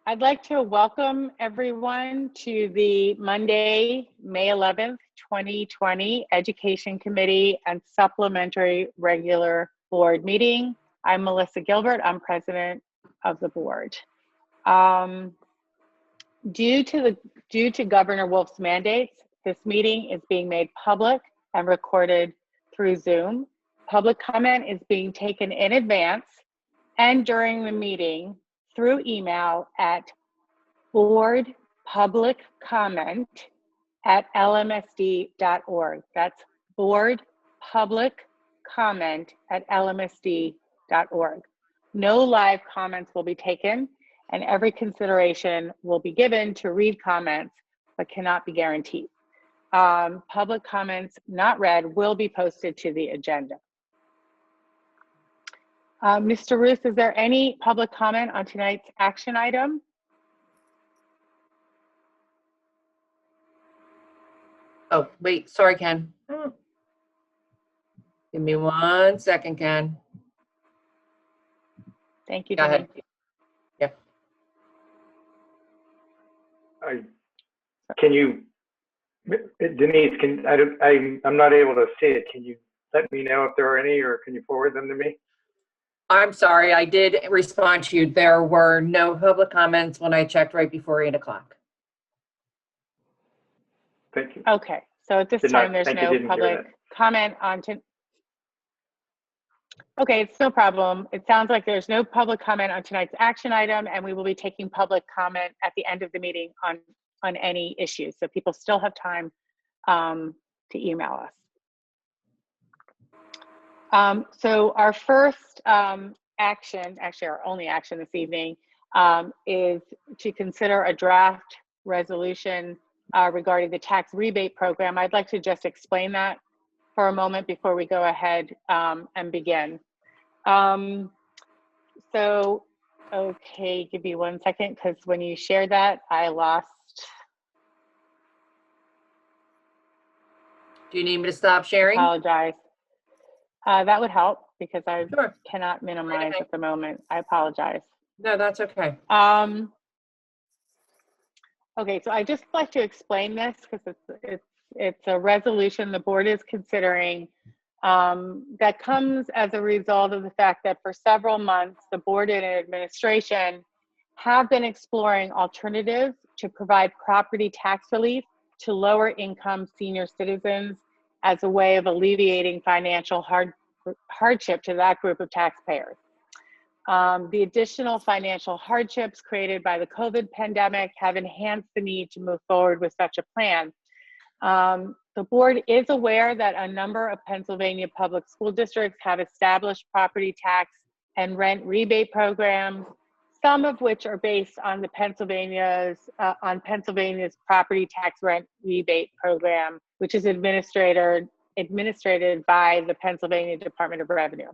I'd like to welcome everyone to the Monday, May 11th, 2020 Education Committee and Supplementary Regular Board Meeting. I'm Melissa Gilbert. I'm president of the board. Due to Governor Wolf's mandates, this meeting is being made public and recorded through Zoom. Public comment is being taken in advance and during the meeting through email at boardpubliccomment@lmsd.org. That's boardpubliccomment@lmsd.org. No live comments will be taken, and every consideration will be given to read comments, but cannot be guaranteed. Public comments not read will be posted to the agenda. Mr. Roos, is there any public comment on tonight's action item? Oh, wait, sorry, Ken. Give me 1 second, Ken. Thank you, Go ahead. Denise. Yeah. Can you, Denise, I'm not able to see it. Can you let me know if there are any, or can you forward them to me? I'm sorry, I did respond to you. There were no public comments when I checked right before 8 o'clock. Thank you. Okay, so at this time, there's no public comment on Okay, it's no problem. It sounds like there's no public comment on tonight's action item, and we will be taking public comment at the end of the meeting on any issues. So people still have time to email us. So our first action, actually our only action this evening, is to consider a draft resolution regarding the tax rebate program. I'd like to just explain that for a moment before we go ahead and begin. Okay, give me 1 second, because when you shared that, I lost. Do you need me to stop sharing? Apologize. That would help, because I Sure. cannot minimize at the moment. I apologize. No, that's okay. Okay, so I just like to explain this because it's a resolution the board is considering that comes as a result of the fact that for several months, the board and administration have been exploring alternatives to provide property tax relief to lower income senior citizens as a way of alleviating financial hardship to that group of taxpayers. The additional financial hardships created by the COVID pandemic have enhanced the need to move forward with such a plan. The board is aware that a number of Pennsylvania public school districts have established property tax and rent rebate programs, some of which are based on Pennsylvania's property tax rent rebate program, which is administered by the Pennsylvania Department of Revenue.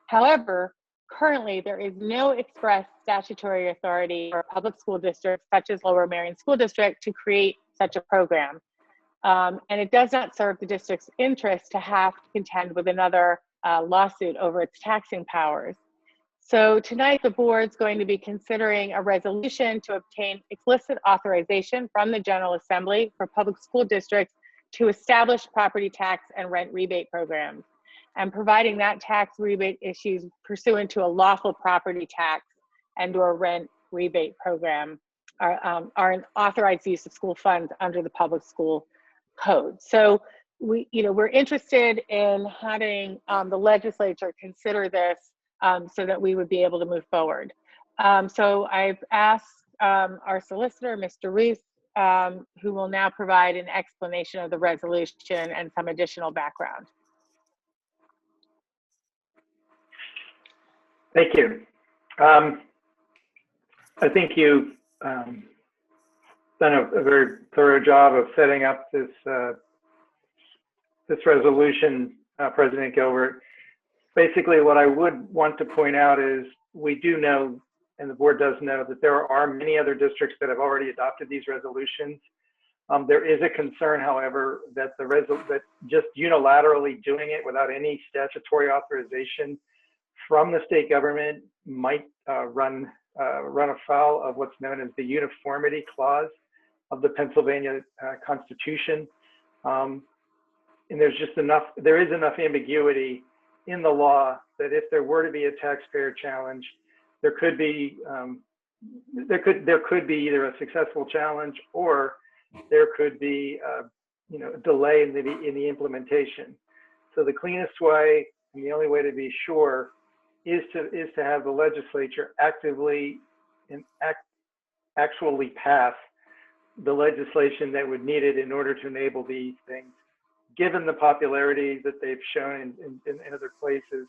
However, currently, there is no express statutory authority for public school districts, such as Lower Merion School District, to create such a program. And it does not serve the district's interest to have to contend with another lawsuit over its taxing powers. So tonight, the board's going to be considering a resolution to obtain explicit authorization from the General Assembly for public school districts to establish property tax and rent rebate programs, and providing that tax rebate issues pursuant to a lawful property tax and/or rent rebate program are an authorized use of school funds under the public school code. So we're interested in having the legislature consider this so that we would be able to move forward. So I've asked our solicitor, Mr. Reese, who will now provide an explanation of the resolution and some additional background. Thank you. I think you've done a very thorough job of setting up this this resolution, President Gilbert. Basically, what I would want to point out is we do know, and the board does know, that there are many other districts that have already adopted these resolutions. There is a concern, however, that that just unilaterally doing it without any statutory authorization from the state government might run run afoul of what's known as the uniformity clause of the Pennsylvania Constitution. And there is enough ambiguity in the law that if there were to be a taxpayer challenge, there could be either a successful challenge or there could be a delay in the implementation. So the cleanest way and the only way to be sure is to have the legislature actually pass the legislation that would need it in order to enable these things. Given the popularity that they've shown in other places,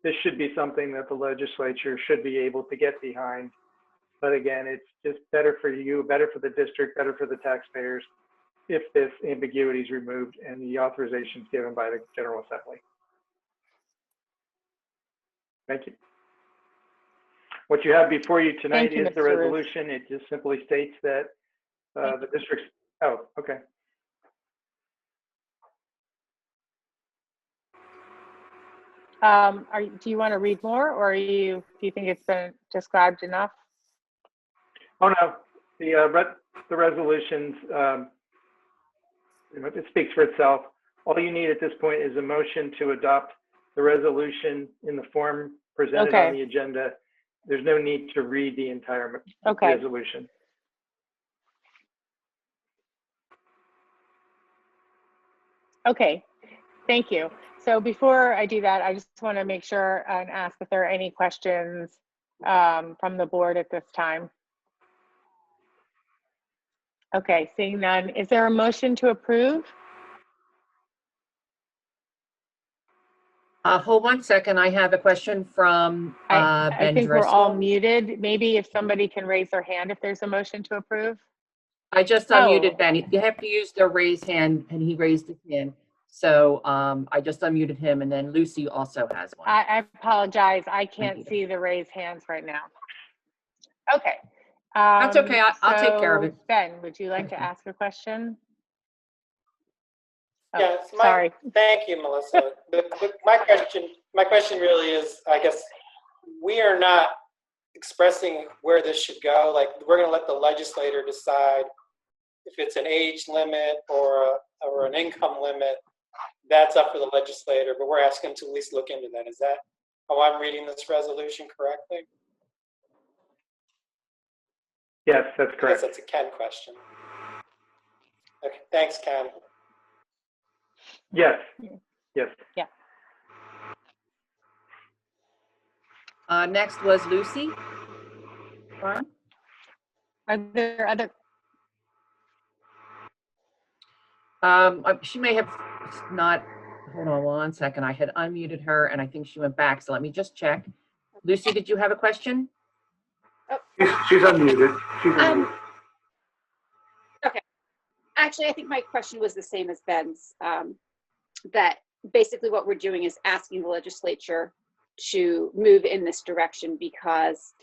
this should be something that the legislature should be able to get behind. But again, it's just better for you, better for the district, better for the taxpayers if this ambiguity is removed and the authorization is given by the General Assembly. Thank you. What you have before you tonight is the resolution. It just simply states that the district's, oh, okay. Do you want to read more, or do you think it's been described enough? Oh no, the resolutions, it speaks for itself. All you need at this point is a motion to adopt the resolution in the form presented on the agenda. There's no need to read the entire resolution. Okay, thank you. So before I do that, I just want to make sure and ask if there are any questions from the board at this time. Okay, seeing none. Is there a motion to approve? Hold 1 second. I have a question from Ben I think Driscoll. we're all muted. Maybe if somebody can raise their hand if there's a motion to approve. I just unmuted Ben. You have to use the raise hand, and he raised his hand. So I just unmuted him, and then Lucy also has one. I apologize. I can't see the raised hands right now. Okay. That's okay. I'll take care of it. Ben, would you like to ask a question? Oh, Yes. Sorry. Thank you, Melissa. My question really is, I guess, we are not expressing where this should go. Like, we're going to let the legislator decide if it's an age limit or an income limit. That's up for the legislator, but we're asking to at least look into that. Is that how I'm reading this resolution correctly? Yes, that's correct. Yes, that's a Ken question. Okay, thanks, Ken. Yes, yes. Yeah. Next was Lucy. Are there other? She may have not. Hold on 1 second. I had unmuted her, and I think she went back. So let me just check. Lucy, did you have a question? She's unmuted. She's unmuted. Okay. Actually, I think my question was the same as Ben's, that basically what we're doing is asking the legislature to move in this direction because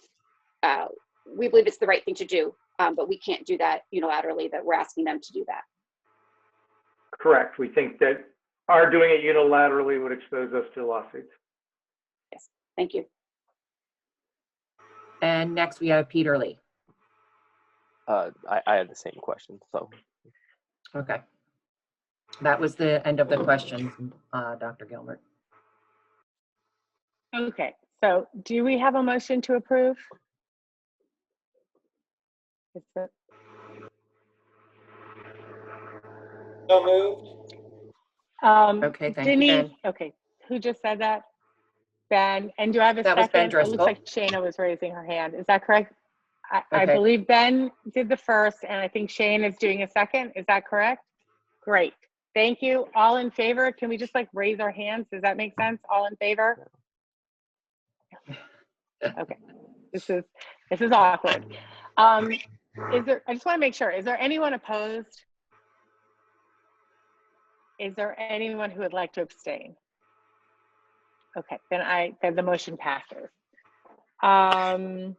we believe it's the right thing to do, but we can't do that unilaterally, that we're asking them to do that. Correct. We think that our doing it unilaterally would expose us to lawsuits. Yes, thank you. And next we have Peter Lee. I had the same question, so. Okay. That was the end of the questions, Dr. Gilbert. Okay, so do we have a motion to approve? So moved. Okay, thank Denise, you, Ben. okay, who just said that? Ben, and do I have a That was Ben second? It looks Driscoll. like Shayna was raising her hand. Is that correct? I Okay. believe Ben did the first, and I think Shane is doing a second. Is that correct? Great. Thank you. All in favor? Can we just raise our hands? Does that make sense? All in favor? Okay. This is awkward. I just want to make sure, is there anyone opposed? Is there anyone who would like to abstain? Okay, then the motion passes. And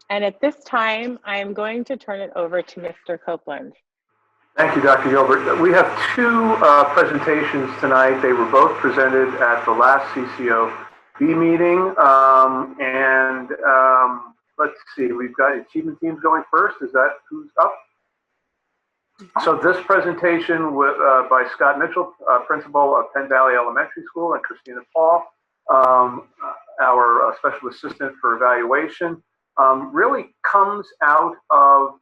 at this time, I am going to turn it over to Mr. Copeland. Thank you, Dr. Gilbert. We have two presentations tonight. They were both presented at the last CCOB meeting. let's see, we've got achievement teams going first. Is that who's up? So this presentation by Scott Mitchell, principal of Penn Valley Elementary School, and Christina Paul, our special assistant for evaluation, really comes out of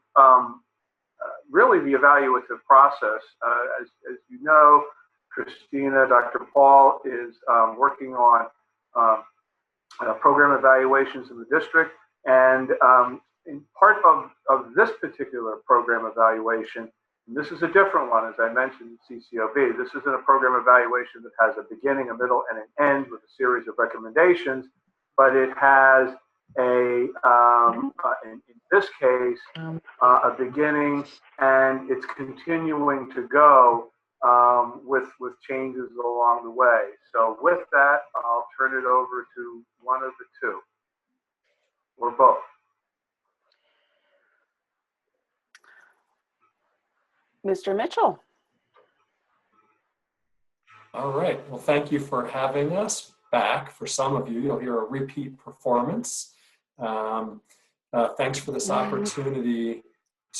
really the evaluative process. As you know, Christina, Dr. Paul is working on program evaluations in the district, and in part of this particular program evaluation, and this is a different one, as I mentioned, CCOB. This isn't a program evaluation that has a beginning, a middle, and an end with a series of recommendations, but it has in this case, a beginning, and it's continuing to go with changes along the way. So with that, I'll turn it over to one of the two, or both. Mr. Mitchell. All right. Well, thank you for having us back. For some of you, you'll hear a repeat performance. Thanks for this opportunity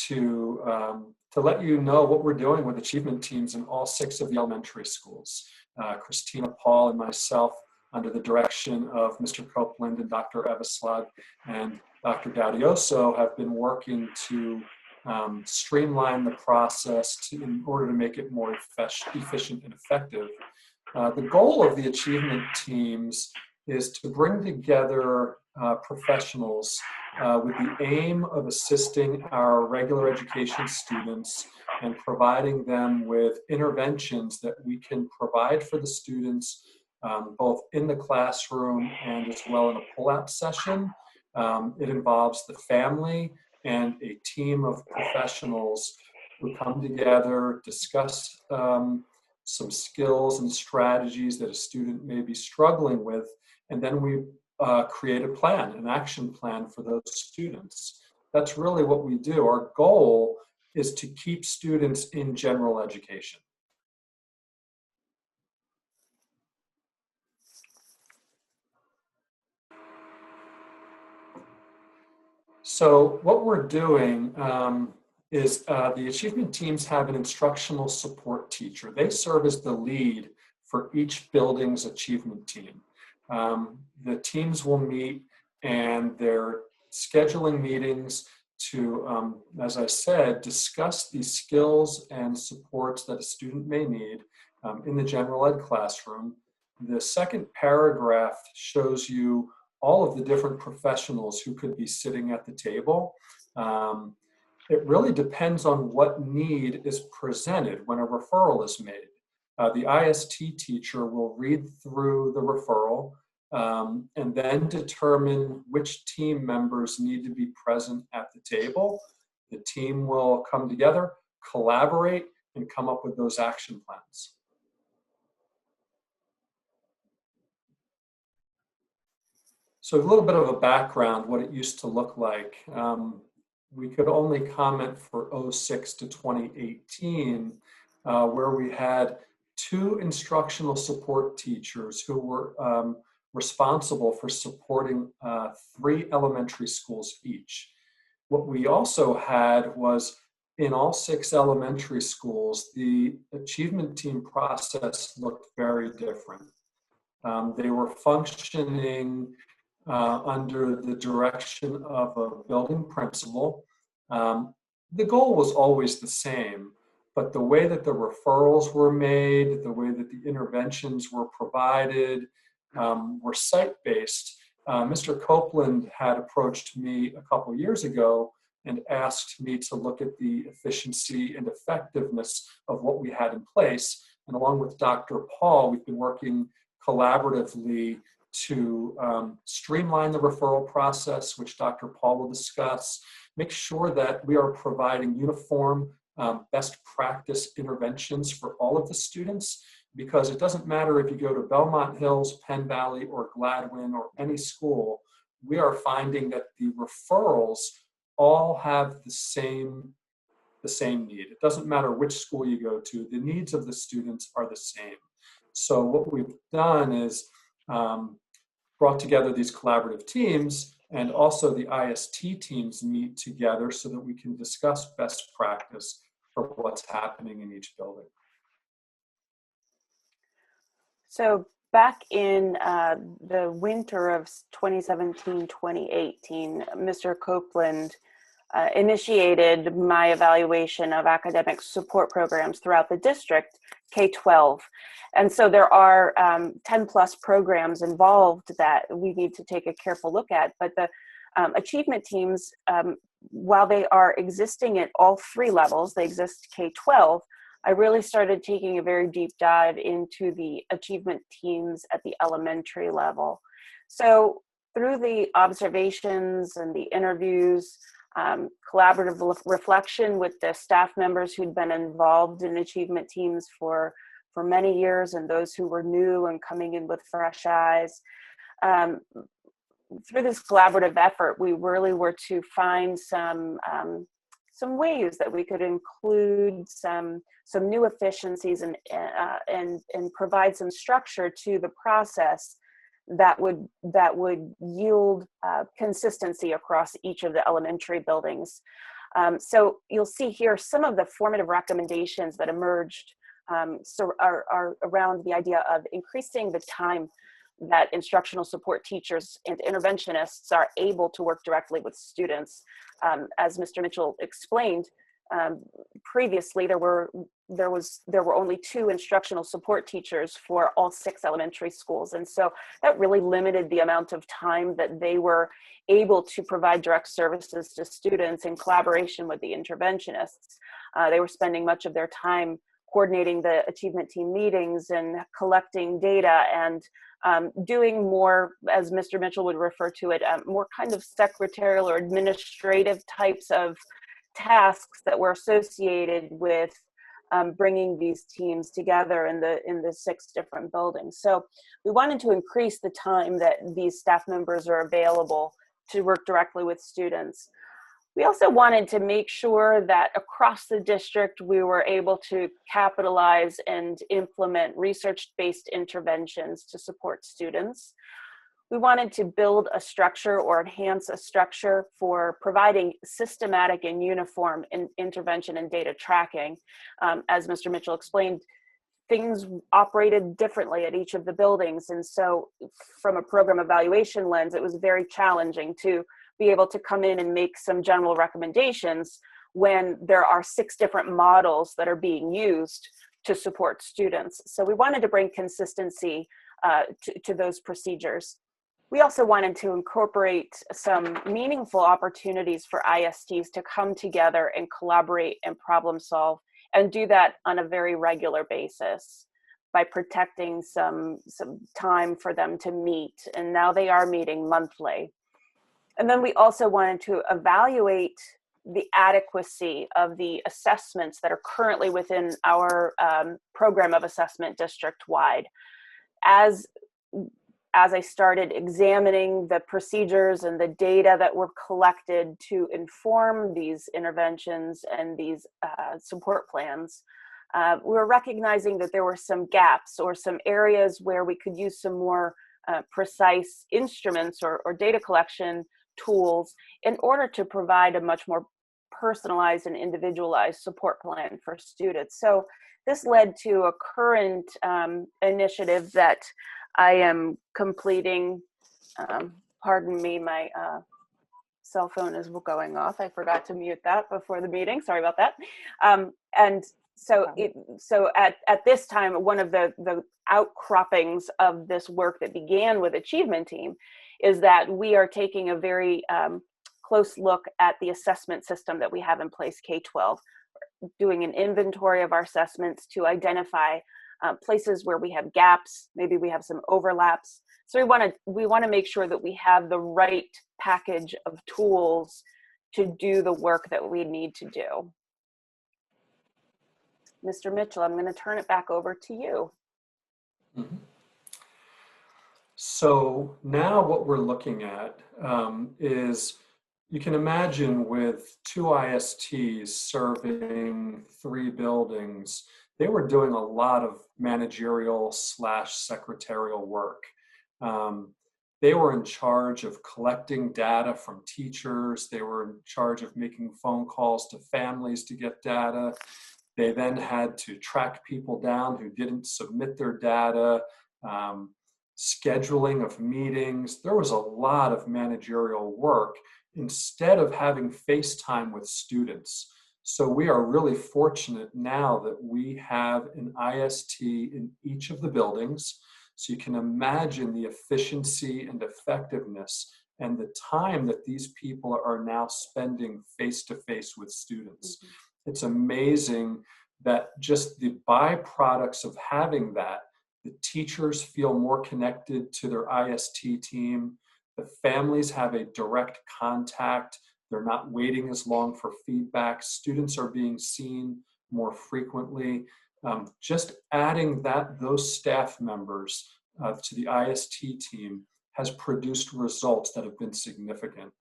to let you know what we're doing with achievement teams in all 6 of the elementary schools. Christina Paul and myself, under the direction of Mr. Copeland and Dr. Eveslug and Dr. Gaudioso, have been working to streamline the process in order to make it more efficient and effective. The goal of the achievement teams is to bring together professionals with the aim of assisting our regular education students and providing them with interventions that we can provide for the students both in the classroom and as well in a pull-out session. It involves the family and a team of professionals who come together, discuss some skills and strategies that a student may be struggling with, and then we create a plan, an action plan for those students. That's really what we do. Our goal is to keep students in general education. So what we're doing is the achievement teams have an instructional support teacher. They serve as the lead for each building's achievement team. The teams will meet and they're scheduling meetings to, as I said, discuss the skills and supports that a student may need in the general ed classroom. The second paragraph shows you all of the different professionals who could be sitting at the table. It really depends on what need is presented when a referral is made. The IST teacher will read through the referral and then determine which team members need to be present at the table. The team will come together, collaborate, and come up with those action plans. So a little bit of a background, what it used to look like. We could only comment for 06 to 2018, where we had 2 instructional support teachers who were responsible for supporting 3 elementary schools each. What we also had was in all 6 elementary schools, the achievement team process looked very different. They were functioning under the direction of a building principal. The goal was always the same, but the way that the referrals were made, the way that the interventions were provided, were site-based. Mr. Copeland had approached me a couple years ago and asked me to look at the efficiency and effectiveness of what we had in place. And along with Dr. Paul, we've been working collaboratively to streamline the referral process, which Dr. Paul will discuss, make sure that we are providing uniform best practice interventions for all of the students, because it doesn't matter if you go to Belmont Hills, Penn Valley, or Gladwin, or any school, we are finding that the referrals all have the same need. It doesn't matter which school you go to, the needs of the students are the same. So what we've done is brought together these collaborative teams and also the IST teams meet together so that we can discuss best practice for what's happening in each building. So back in the winter of 2017-2018, Mr. Copeland initiated my evaluation of academic support programs throughout the district, K-12. And so there are 10 plus programs involved that we need to take a careful look at. But the achievement teams, while they are existing at all three levels, they exist K-12, I really started taking a very deep dive into the achievement teams at the elementary level. So through the observations and the interviews, collaborative reflection with the staff members who'd been involved in achievement teams for many years and those who were new and coming in with fresh eyes. Through this collaborative effort, we really were to find some ways that we could include some new efficiencies and provide some structure to the process that would yield consistency across each of the elementary buildings. So you'll see here some of the formative recommendations that emerged are around the idea of increasing the time that instructional support teachers and interventionists are able to work directly with students. As Mr. Mitchell explained previously, there were only 2 instructional support teachers for all 6 elementary schools, and so that really limited the amount of time that they were able to provide direct services to students in collaboration with the interventionists. They were spending much of their time coordinating the achievement team meetings and collecting data and doing more, as Mr. Mitchell would refer to it, more kind of secretarial or administrative types of tasks that were associated with bringing these teams together in the 6 different buildings. So we wanted to increase the time that these staff members are available to work directly with students. We also wanted to make sure that across the district, we were able to capitalize and implement research-based interventions to support students. We wanted to build a structure or enhance a structure for providing systematic and uniform intervention and data tracking. As Mr. Mitchell explained, things operated differently at each of the buildings. And so from a program evaluation lens, it was very challenging to be able to come in and make some general recommendations when there are 6 different models that are being used to support students. So we wanted to bring consistency to those procedures. We also wanted to incorporate some meaningful opportunities for ISTs to come together and collaborate and problem solve, and do that on a very regular basis by protecting some time for them to meet. And now they are meeting monthly. And then we also wanted to evaluate the adequacy of the assessments that are currently within our program of assessment district-wide. As I started examining the procedures and the data that were collected to inform these interventions and these support plans, we were recognizing that there were some gaps or some areas where we could use some more precise instruments or data collection tools in order to provide a much more personalized and individualized support plan for students. So this led to a current initiative that I am completing. Pardon me, my cell phone is going off. I forgot to mute that before the meeting. Sorry about that. And so at this time, one of the outcroppings of this work that began with Achievement Team is that we are taking a very close look at the assessment system that we have in place, K-12, doing an inventory of our assessments to identify places where we have gaps, maybe we have some overlaps. So we want to make sure that we have the right package of tools to do the work that we need to do. Mr. Mitchell, I'm going to turn it back over to you. Mm-hmm. So now what we're looking at is, you can imagine with 2 ISTs serving 3 buildings, they were doing a lot of managerial / secretarial work. They were in charge of collecting data from teachers. They were in charge of making phone calls to families to get data. They then had to track people down who didn't submit their data, scheduling of meetings. There was a lot of managerial work instead of having FaceTime with students. So we are really fortunate now that we have an IST in each of the buildings. So you can imagine the efficiency and effectiveness and the time that these people are now spending face-to-face with students. Mm-hmm. It's amazing that just the byproducts of having that, the teachers feel more connected to their IST team, the families have a direct contact, they're not waiting as long for feedback, students are being seen more frequently. Just adding those staff members to the IST team has produced results that have been significant.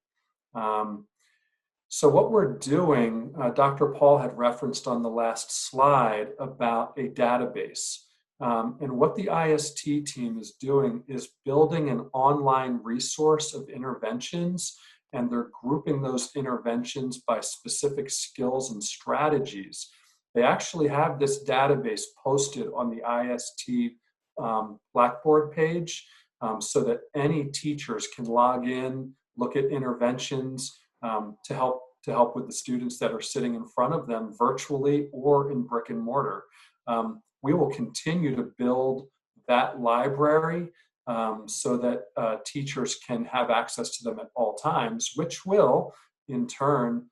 So what we're doing, Dr. Paul had referenced on the last slide about a database. And what the IST team is doing is building an online resource of interventions, and they're grouping those interventions by specific skills and strategies. They actually have this database posted on the IST Blackboard page so that any teachers can log in, look at interventions to help with the students that are sitting in front of them virtually or in brick and mortar. We will continue to build that library so that teachers can have access to them at all times, which will, in turn,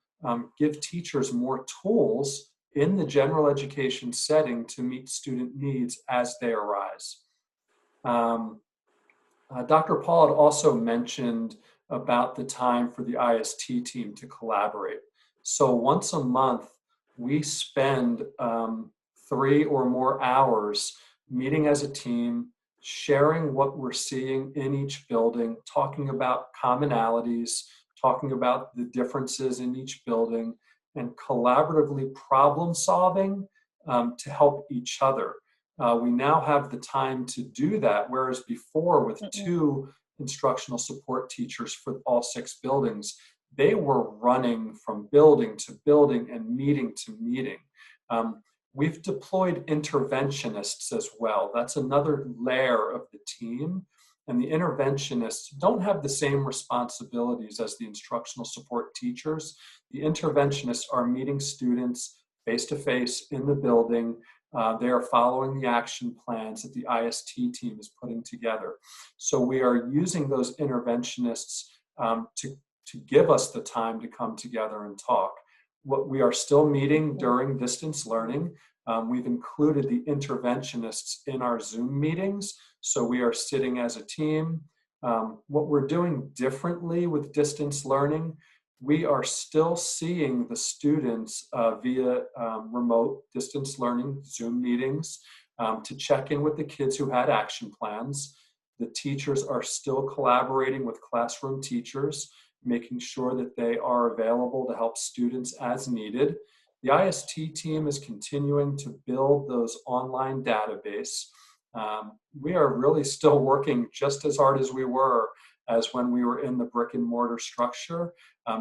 give teachers more tools in the general education setting to meet student needs as they arise. Dr. Paul had also mentioned about the time for the IST team to collaborate. So once a month, we spend 3 or more hours meeting as a team, sharing what we're seeing in each building, talking about commonalities, talking about the differences in each building, and collaboratively problem solving to help each other. We now have the time to do that, whereas before with 2 instructional support teachers for all 6 buildings, they were running from building to building and meeting to meeting. We've deployed interventionists as well. That's another layer of the team. And the interventionists don't have the same responsibilities as the instructional support teachers. The interventionists are meeting students face-to-face in the building. They are following the action plans that the IST team is putting together. So we are using those interventionists to give us the time to come together and talk. What we are still meeting during distance learning. We've included the interventionists in our Zoom meetings, so we are sitting as a team. What we're doing differently with distance learning, we are still seeing the students via remote distance learning Zoom meetings to check in with the kids who had action plans. The teachers are still collaborating with classroom teachers, making sure that they are available to help students as needed. The IST team is continuing to build those online database. We are really still working just as hard as we were as when we were in the brick and mortar structure,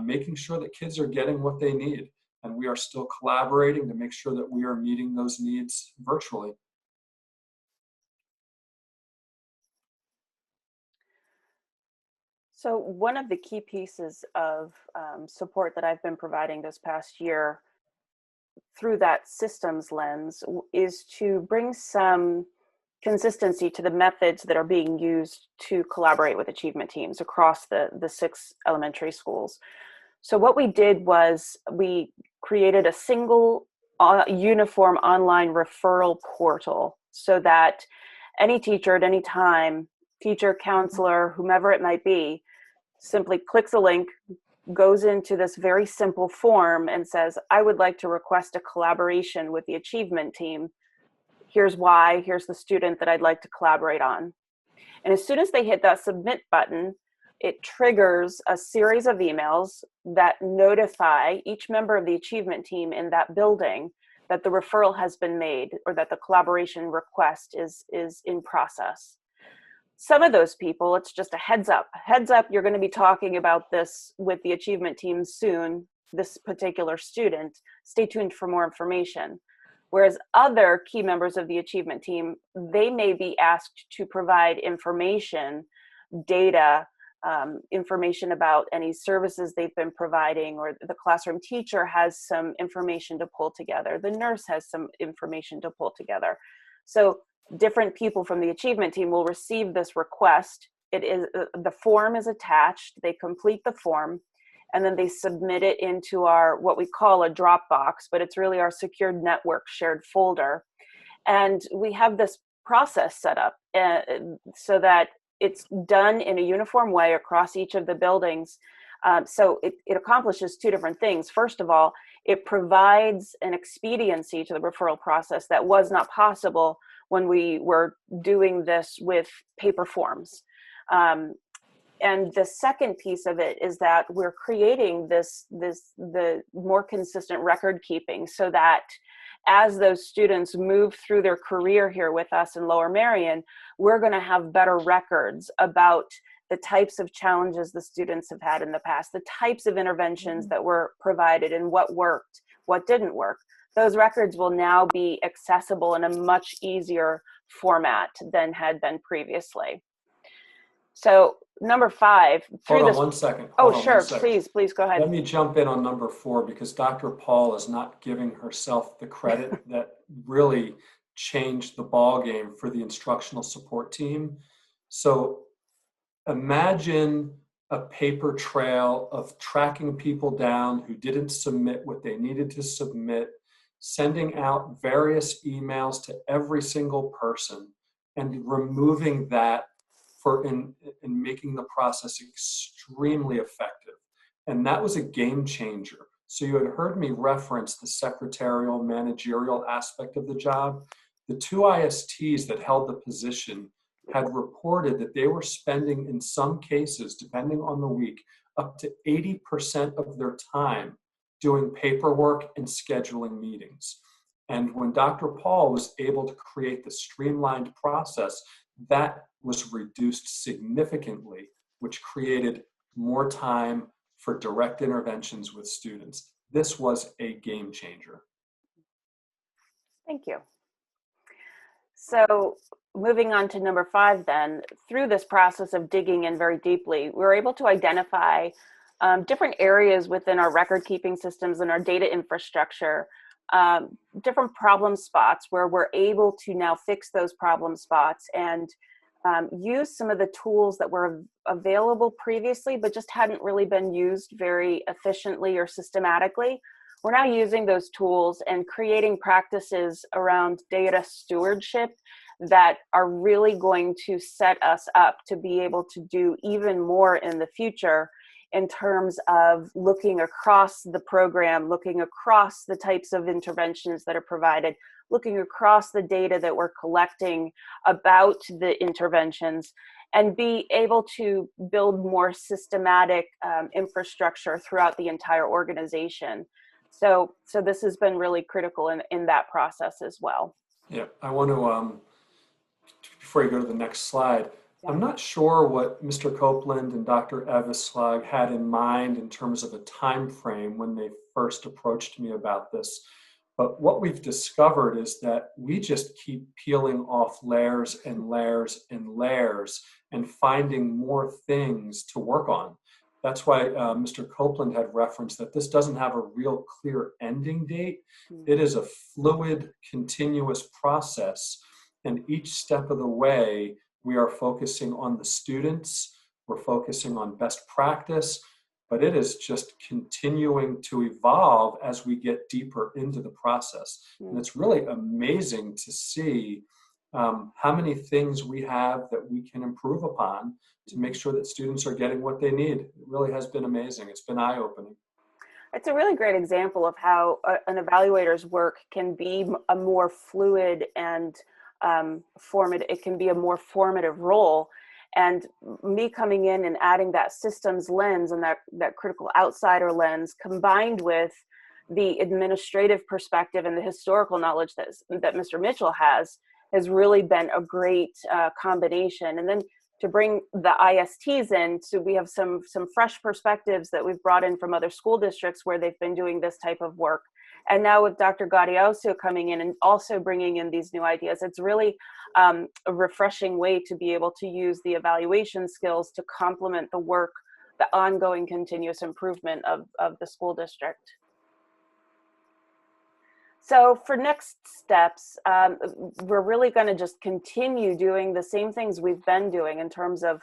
making sure that kids are getting what they need. And we are still collaborating to make sure that we are meeting those needs virtually. So one of the key pieces of support that I've been providing this past year through that systems lens is to bring some consistency to the methods that are being used to collaborate with achievement teams across the 6 elementary schools. So what we did was we created a single uniform online referral portal so that any teacher at any time, teacher, counselor, whomever it might be, simply clicks a link, goes into this very simple form and says, I would like to request a collaboration with the achievement team. Here's why, here's the student that I'd like to collaborate on. And as soon as they hit that submit button, it triggers a series of emails that notify each member of the achievement team in that building that the referral has been made or that the collaboration request is in process. some of those people, it's just a heads up. Heads up, you're going to be talking about this with the achievement team soon, this particular student. Stay tuned for more information. Whereas other key members of the achievement team, they may be asked to provide information, data, information about any services they've been providing, or the classroom teacher has some information to pull together. The nurse has some information to pull together. So different people from the achievement team will receive this request. It is the form is attached. They complete the form, and then they submit it into our, what we call a Dropbox, but it's really our secured network shared folder. And we have this process set up so that it's done in a uniform way across each of the buildings. So it accomplishes two different things. First of all, it provides an expediency to the referral process that was not possible when we were doing this with paper forms. And the second piece of it is that we're creating the more consistent record keeping, so that as those students move through their career here with us in Lower Merion, we're going to have better records about the types of challenges the students have had in the past, the types of interventions that were provided, and what worked, what didn't work. Those records will now be accessible in a much easier format than had been previously. So number 5. Hold on 1 second. Oh, sure. Please go ahead. Let me jump in on number 4, because Dr. Paul is not giving herself the credit that really changed the ball game for the instructional support team. So imagine a paper trail of tracking people down who didn't submit what they needed to submit, sending out various emails to every single person, and removing that in making the process extremely effective. And that was a game changer. So you had heard me reference the secretarial managerial aspect of the job. The 2 ISTs that held the position had reported that they were spending, in some cases, depending on the week, up to 80% of their time doing paperwork and scheduling meetings. And when Dr. Paul was able to create the streamlined process, that was reduced significantly, which created more time for direct interventions with students. This was a game changer. Thank you. So moving on to number 5 then, through this process of digging in very deeply, we were able to identify different areas within our record keeping systems and our data infrastructure, different problem spots where we're able to now fix those problem spots and use some of the tools that were available previously, but just hadn't really been used very efficiently or systematically. We're now using those tools and creating practices around data stewardship that are really going to set us up to be able to do even more in the future in terms of looking across the program, looking across the types of interventions that are provided, looking across the data that we're collecting about the interventions, and be able to build more systematic infrastructure throughout the entire organization. So this has been really critical in that process as well. Yeah, I want to, before you go to the next slide, I'm not sure what Mr. Copeland and Dr. Eveslag had in mind in terms of a time frame when they first approached me about this. But what we've discovered is that we just keep peeling off layers and layers and layers and finding more things to work on. That's why Mr. Copeland had referenced that this doesn't have a real clear ending date. It is a fluid, continuous process. And each step of the way, we are focusing on the students, we're focusing on best practice, but it is just continuing to evolve as we get deeper into the process. And it's really amazing to see how many things we have that we can improve upon to make sure that students are getting what they need. It really has been amazing. It's been eye-opening. It's a really great example of how an evaluator's work can be a more fluid and it can be a more formative role. And me coming in and adding that systems lens and that critical outsider lens, combined with the administrative perspective and the historical knowledge that Mr. Mitchell has really been a great combination. And then to bring the ISTs in. So we have some fresh perspectives that we've brought in from other school districts where they've been doing this type of work. And now with Dr. Gaudioso coming in and also bringing in these new ideas, it's really a refreshing way to be able to use the evaluation skills to complement the work, the ongoing continuous improvement of the school district. So for next steps, we're really going to just continue doing the same things we've been doing in terms of,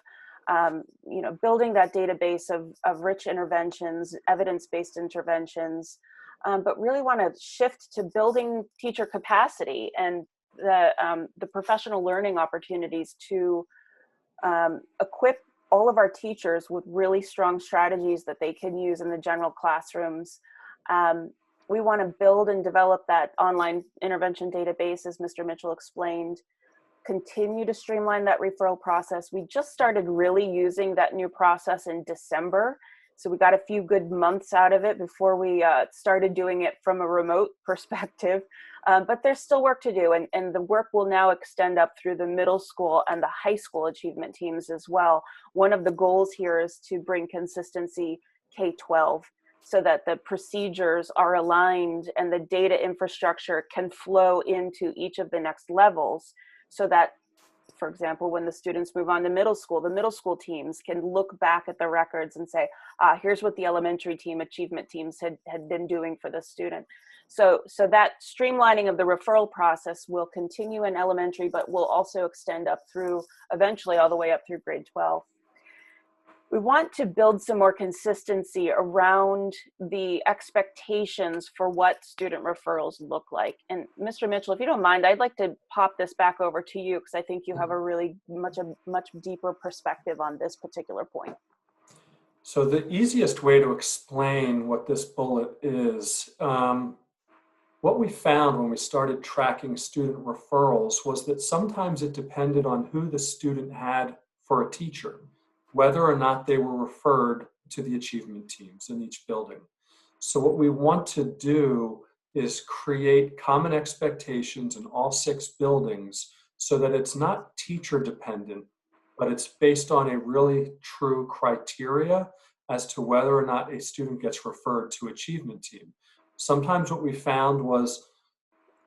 building that database of rich interventions, evidence-based interventions, but really want to shift to building teacher capacity and the professional learning opportunities to equip all of our teachers with really strong strategies that they can use in the general classrooms. We want to build and develop that online intervention database, as Mr. Mitchell explained, continue to streamline that referral process. We just started really using that new process in December. So we got a few good months out of it before we started doing it from a remote perspective. But there's still work to do. And the work will now extend up through the middle school and the high school achievement teams as well. One of the goals here is to bring consistency K-12, so that the procedures are aligned and the data infrastructure can flow into each of the next levels, so that, for example, when the students move on to middle school, the middle school teams can look back at the records and say, here's what the elementary team achievement teams had been doing for the student. So that streamlining of the referral process will continue in elementary, but will also extend up through, eventually all the way up through grade 12. We want to build some more consistency around the expectations for what student referrals look like. And Mr. Mitchell, if you don't mind, I'd like to pop this back over to you, because I think you have a really much deeper perspective on this particular point. So the easiest way to explain what this bullet is, what we found when we started tracking student referrals was that sometimes it depended on who the student had for a teacher, whether or not they were referred to the achievement teams in each building. So what we want to do is create common expectations in all 6 buildings so that it's not teacher dependent, but it's based on a really true criteria as to whether or not a student gets referred to achievement team. Sometimes what we found was,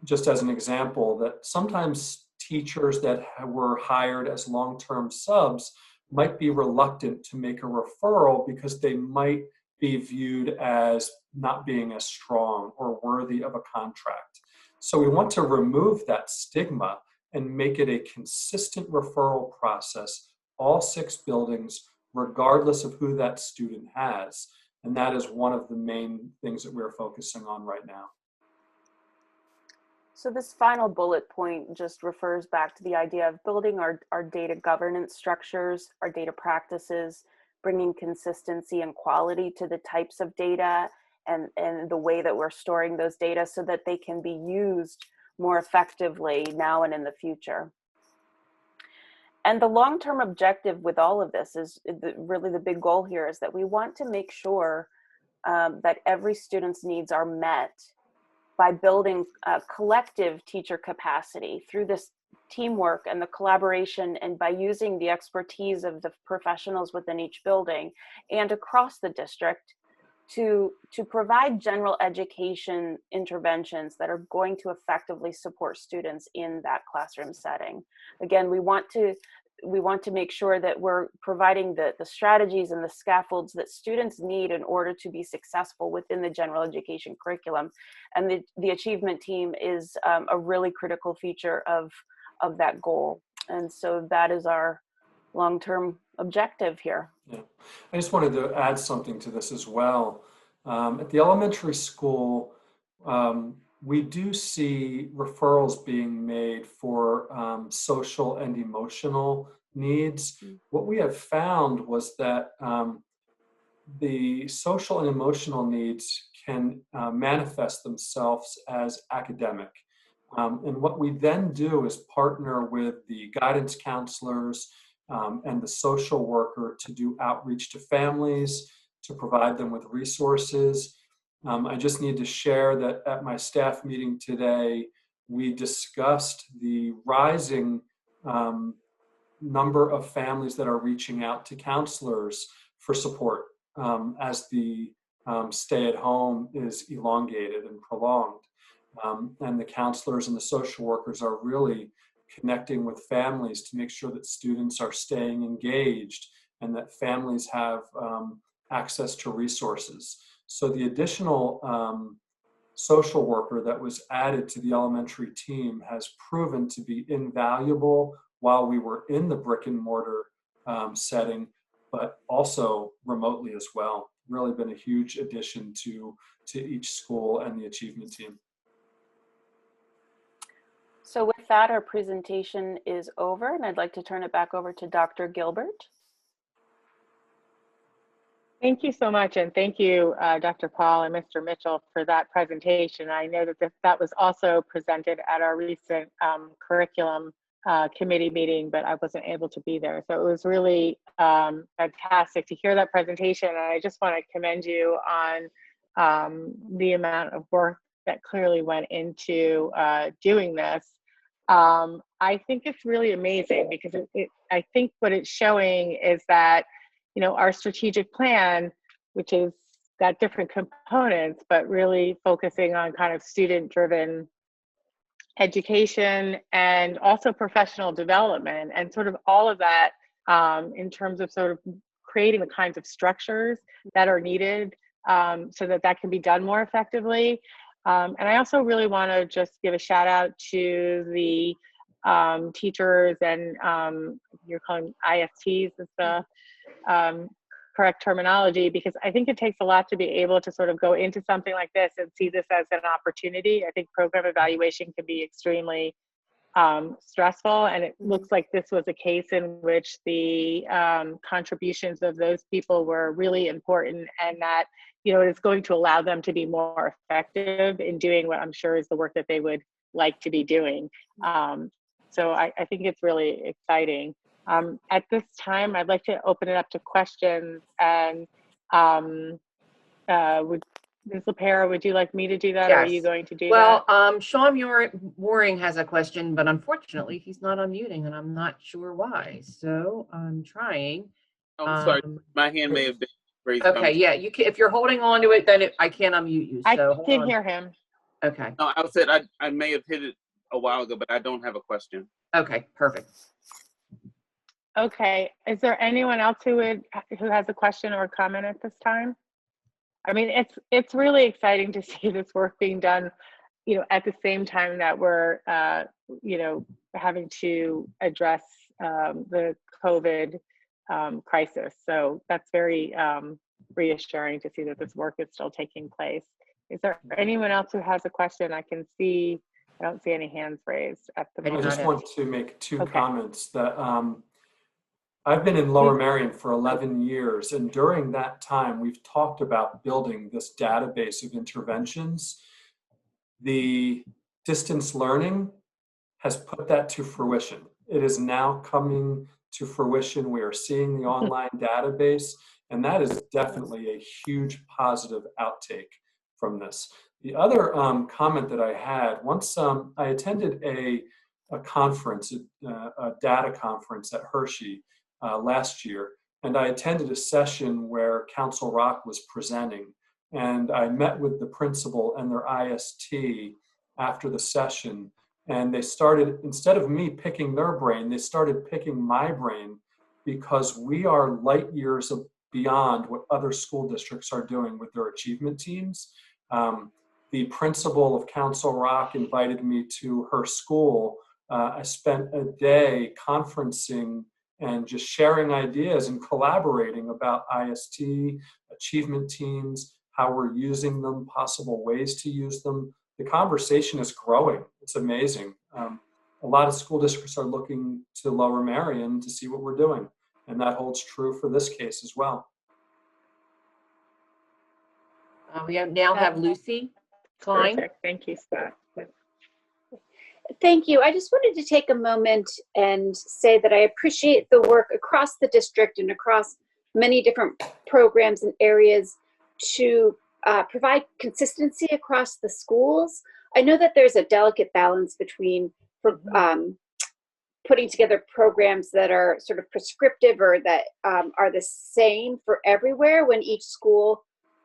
just as an example, that sometimes teachers that were hired as long-term subs might be reluctant to make a referral because they might be viewed as not being as strong or worthy of a contract. So we want to remove that stigma and make it a consistent referral process, all 6 buildings, regardless of who that student has. And that is one of the main things that we're focusing on right now. So this final bullet point just refers back to the idea of building our data governance structures, our data practices, bringing consistency and quality to the types of data and the way that we're storing those data so that they can be used more effectively now and in the future. And the long-term objective with all of this is really the big goal here is that we want to make sure that every student's needs are met by building collective teacher capacity through this teamwork and the collaboration, and by using the expertise of the professionals within each building and across the district to provide general education interventions that are going to effectively support students in that classroom setting. Again, we want to make sure that we're providing the strategies and the scaffolds that students need in order to be successful within the general education curriculum. And the achievement team is a really critical feature of that goal. And so that is our long-term objective here. Yeah, I just wanted to add something to this as well. At the elementary school, we do see referrals being made for social and emotional needs. What we have found was that the social and emotional needs can manifest themselves as academic. And what we then do is partner with the guidance counselors and the social worker to do outreach to families, to provide them with resources. I just need to share that at my staff meeting today, we discussed the rising number of families that are reaching out to counselors for support as the stay at home is elongated and prolonged. And the counselors and the social workers are really connecting with families to make sure that students are staying engaged and that families have access to resources. So the additional social worker that was added to the elementary team has proven to be invaluable while we were in the brick and mortar setting, but also remotely as well. Really been a huge addition to each school and the achievement team. So with that, our presentation is over, and I'd like to turn it back over to Dr. Gilbert. Thank you so much, and thank you, Dr. Paul and Mr. Mitchell, for that presentation. I know that that was also presented at our recent curriculum committee meeting, but I wasn't able to be there. So it was really fantastic to hear that presentation, and I just want to commend you on the amount of work that clearly went into doing this. I think it's really amazing because I think what it's showing is that, you know, our strategic plan, which is got different components, but really focusing on kind of student-driven education and also professional development and sort of all of that in terms of sort of creating the kinds of structures that are needed so that that can be done more effectively. And I also really want to just give a shout out to the teachers and you're calling ISTs is the correct terminology, because I think it takes a lot to be able to sort of go into something like this and see this as an opportunity. I think program evaluation can be extremely stressful, and it looks like this was a case in which the contributions of those people were really important, and that, you know, it's going to allow them to be more effective in doing what I'm sure is the work that they would like to be doing. So I think it's really exciting. At this time, I'd like to open it up to questions, and Ms. LaPera, would you like me to do that, or are you going to do that? Well, Sean Mooring has a question, but unfortunately he's not unmuting, and I'm not sure why. So I'm trying. I'm sorry, my hand may have been raised. Okay, yeah, you can, if you're holding on to it, then I can't unmute you. So I can hear him. Okay. No, I said I may have hit it a while ago, but I don't have a question. Okay, perfect. Okay, is there anyone else who has a question or comment at this time? I mean, it's really exciting to see this work being done, you know, at the same time that we're, you know, having to address the COVID crisis. So that's very reassuring to see that this work is still taking place. Is there anyone else who has a question? I can see, I don't see any hands raised at the moment. I just want to make two comments. That I've been in Lower Merion for 11 years, and during that time, we've talked about building this database of interventions. The distance learning has put that to fruition. It is now coming to fruition. We are seeing the online database, and that is definitely a huge positive outtake from this. The other comment that I had, once I attended a conference, a data conference at Hershey last year, and I attended a session where Council Rock was presenting, and I met with the principal and their IST after the session, and they started, instead of me picking their brain, they started picking my brain, because we are light years beyond what other school districts are doing with their achievement teams. The principal of Council Rock invited me to her school. I spent a day conferencing and just sharing ideas and collaborating about IST, achievement teams, how we're using them, possible ways to use them. The conversation is growing. It's amazing. A lot of school districts are looking to Lower Merion to see what we're doing, and that holds true for this case as well. We now have Lucy Klein. Perfect. Thank you, Scott. Thank you. I just wanted to take a moment and say that I appreciate the work across the district and across many different programs and areas to provide consistency across the schools. I know that there's a delicate balance between putting together programs that are sort of prescriptive or that are the same for everywhere, when each school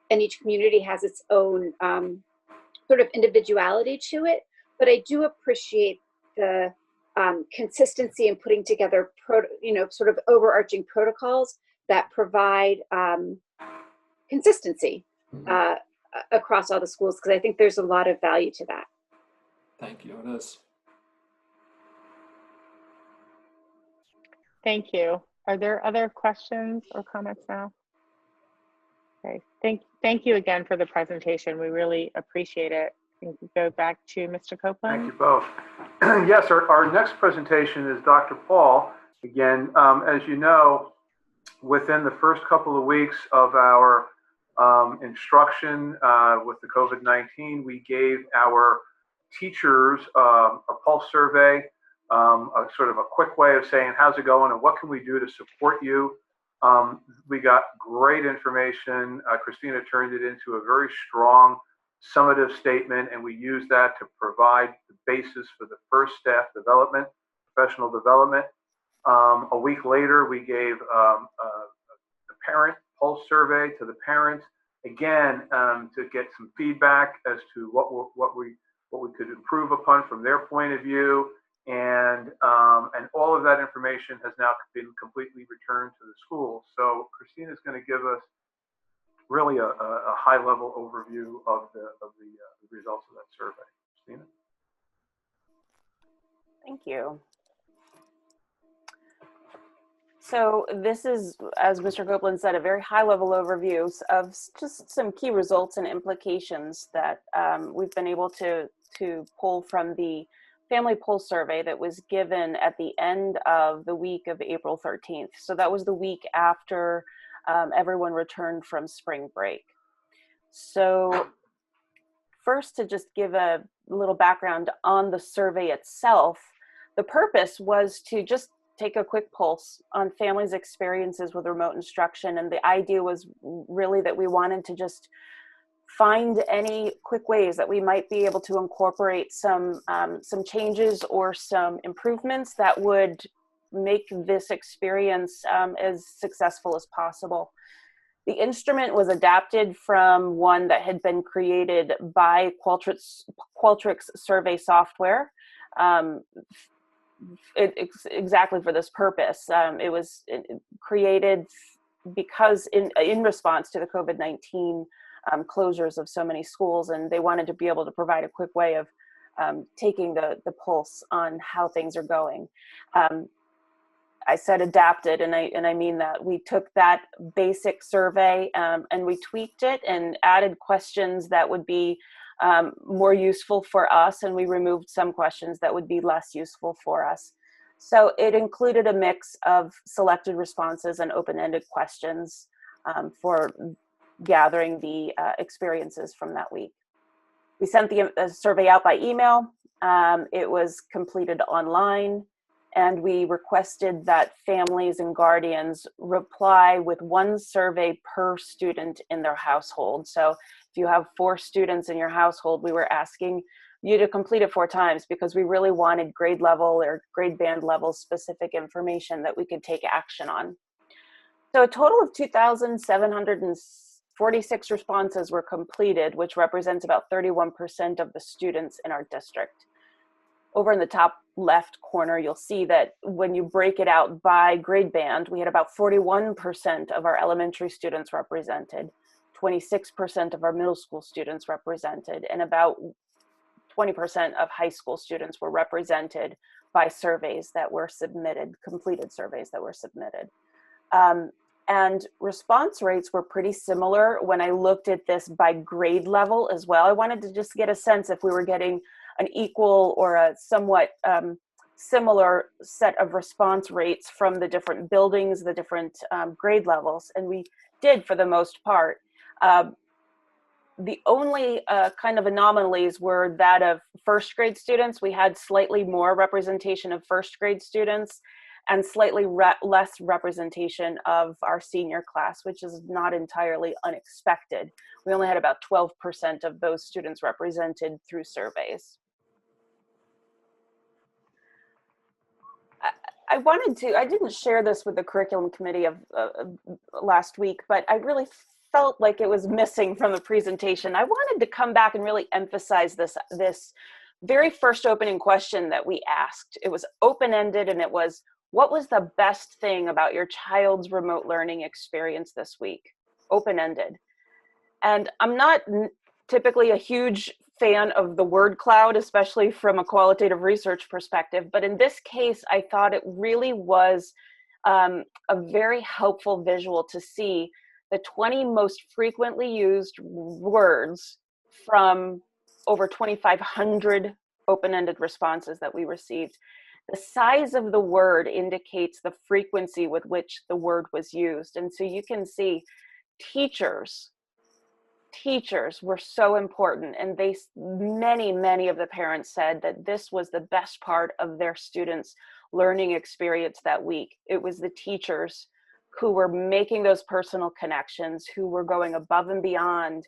and each community has its own sort of individuality to it. But I do appreciate the consistency in putting together, sort of overarching protocols that provide consistency across all the schools, because I think there's a lot of value to that. Thank you. It is. Thank you. Are there other questions or comments now? Okay, thank you again for the presentation. We really appreciate it. I think we go back to Mr. Copeland. Thank you both. Yes, our next presentation is Dr. Paul. Again, as you know, within the first couple of weeks of our instruction with the COVID-19, we gave our teachers a pulse survey, a sort of a quick way of saying, how's it going and what can we do to support you? We got great information. Christina turned it into a very strong summative statement, and we used that to provide the basis for the first staff development, professional development. A week later, we gave a parent pulse survey to the parents, again, to get some feedback as to what we could improve upon from their point of view. And all of that information has now been completely returned to the school. So Christina is going to give us really a high-level overview of the results of that survey. Christina? Thank you. So this is, as Mr. Copeland said, a very high-level overview of just some key results and implications that we've been able to pull from the Family Pulse Survey that was given at the end of the week of April 13th. So that was the week after everyone returned from spring break. So first, to just give a little background on the survey itself, the purpose was to just take a quick pulse on families' experiences with remote instruction. And the idea was really that we wanted to just find any quick ways that we might be able to incorporate some changes or some improvements that would make this experience as successful as possible. The instrument was adapted from one that had been created by Qualtrics survey software. Exactly for this purpose. It was created because in response to the COVID-19 closures of so many schools, and they wanted to be able to provide a quick way of taking the pulse on how things are going. I said adapted, and I mean that. We took that basic survey and we tweaked it and added questions that would be more useful for us, and we removed some questions that would be less useful for us. So it included a mix of selected responses and open-ended questions for gathering the experiences from that week. We sent the survey out by email. It was completed online, and we requested that families and guardians reply with one survey per student in their household. So if you have 4 students in your household, we were asking you to complete it 4 times because we really wanted grade level or grade band level specific information that we could take action on. So a total of 2,746 responses were completed, which represents about 31% of the students in our district. Over in the top left corner, you'll see that when you break it out by grade band, we had about 41% of our elementary students represented, 26% of our middle school students represented, and about 20% of high school students were represented by surveys that were submitted, completed surveys that were submitted. And response rates were pretty similar when I looked at this by grade level as well. I wanted to just get a sense if we were getting an equal or a somewhat similar set of response rates from the different buildings, the different grade levels, and we did for the most part. The only kind of anomalies were that of first grade students. We had slightly more representation of first grade students and slightly less representation of our senior class, which is not entirely unexpected. We only had about 12% of those students represented through surveys. I didn't share this with the curriculum committee of last week, but I really felt like it was missing from the presentation. I wanted to come back and really emphasize this very first opening question that we asked. It was open-ended, and it was, what was the best thing about your child's remote learning experience this week? Open-ended. And I'm not typically a huge fan of the word cloud, especially from a qualitative research perspective. But in this case, I thought it really was a very helpful visual to see the 20 most frequently used words from over 2,500 open-ended responses that we received. The size of the word indicates the frequency with which the word was used. And so you can see teachers were so important, and many of the parents said that this was the best part of their students' learning experience that week. It was the teachers who were making those personal connections, who were going above and beyond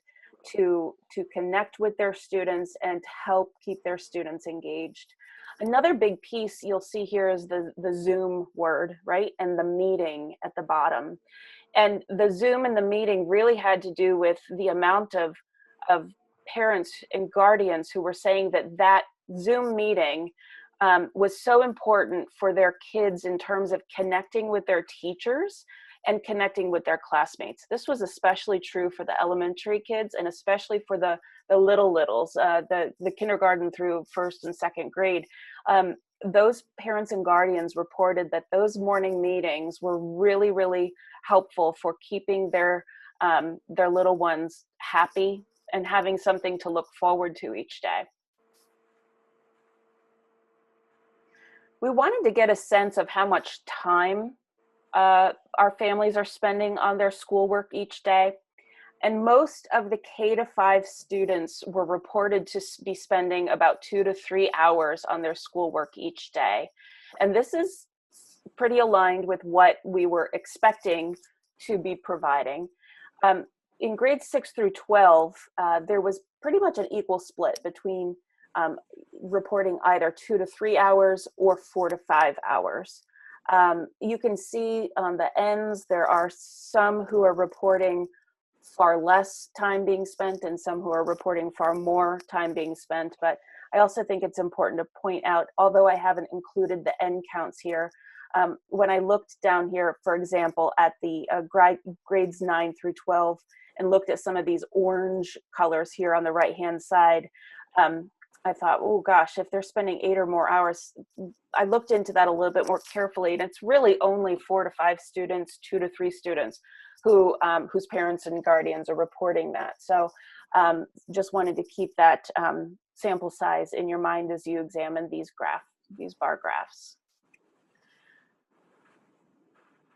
to connect with their students and to help keep their students engaged. Another big piece you'll see here is the Zoom word, right? And the meeting at the bottom. And the Zoom and the meeting really had to do with the amount of parents and guardians who were saying that Zoom meeting was so important for their kids in terms of connecting with their teachers and connecting with their classmates. This was especially true for the elementary kids, and especially for the littles, the kindergarten through first and second grade. Those parents and guardians reported that those morning meetings were really, really helpful for keeping their little ones happy and having something to look forward to each day. We wanted to get a sense of how much time our families are spending on their schoolwork each day. And most of the K-5 students were reported to be spending about 2 to 3 hours on their schoolwork each day. And this is pretty aligned with what we were expecting to be providing. In grades 6 through 12, there was pretty much an equal split between reporting either 2 to 3 hours or 4 to 5 hours. You can see on the ends, there are some who are reporting far less time being spent and some who are reporting far more time being spent. But I also think it's important to point out, although I haven't included the end counts here, when I looked down here, for example, at the grades 9 through 12 and looked at some of these orange colors here on the right-hand side, I thought, oh gosh, if they're spending 8 or more hours, I looked into that a little bit more carefully, and it's really only 4 to 5 students, 2 to 3 students who whose parents and guardians are reporting that. So just wanted to keep that sample size in your mind as you examine these bar graphs.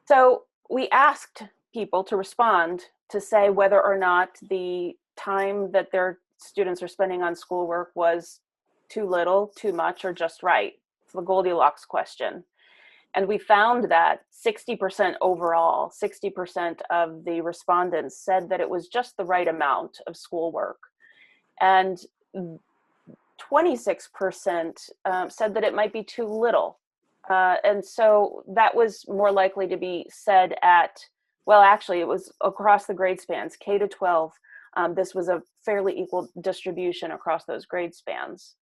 So we asked people to respond to say whether or not the time that their students are spending on schoolwork was too little, too much, or just right. It's the Goldilocks question. And we found that 60% overall, 60% of the respondents said that it was just the right amount of schoolwork. And 26% said that it might be too little. And so that was more likely to be said at, well, actually it was across the grade spans, K to 12. This was a fairly equal distribution across those grade spans.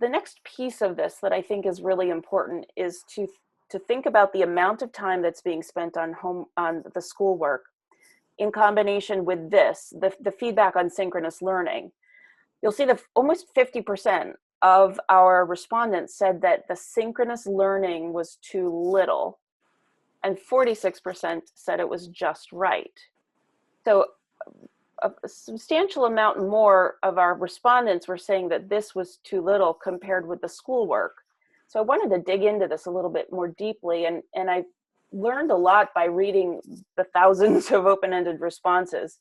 The next piece of this that I think is really important is to think about the amount of time that's being spent on the schoolwork in combination with this, the feedback on synchronous learning. You'll see that almost 50% of our respondents said that the synchronous learning was too little, and 46% said it was just right. So a substantial amount more of our respondents were saying that this was too little compared with the schoolwork. So I wanted to dig into this a little bit more deeply, and I learned a lot by reading the thousands of open-ended responses.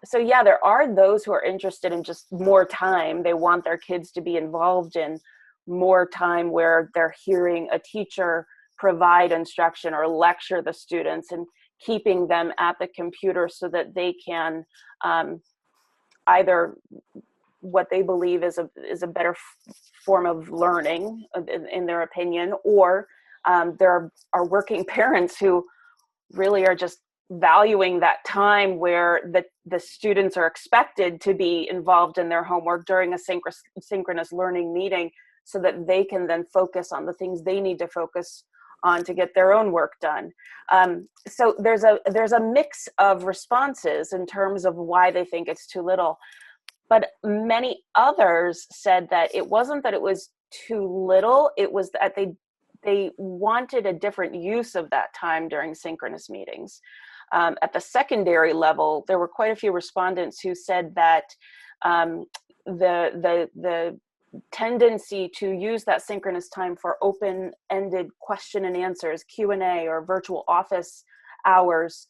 So yeah, there are those who are interested in just more time. They want their kids to be involved in more time where they're hearing a teacher provide instruction or lecture the students and keeping them at the computer so that they can either what they believe is a better form of learning in their opinion, or there are working parents who really are just valuing that time where the students are expected to be involved in their homework during a synchronous learning meeting, so that they can then focus on the things they need to focus on to get their own work done. So there's a mix of responses in terms of why they think it's too little. But many others said that it wasn't that it was too little, it was that they wanted a different use of that time during synchronous meetings. At the secondary level, there were quite a few respondents who said that the tendency to use that synchronous time for open-ended question and answers, Q&A, or virtual office hours,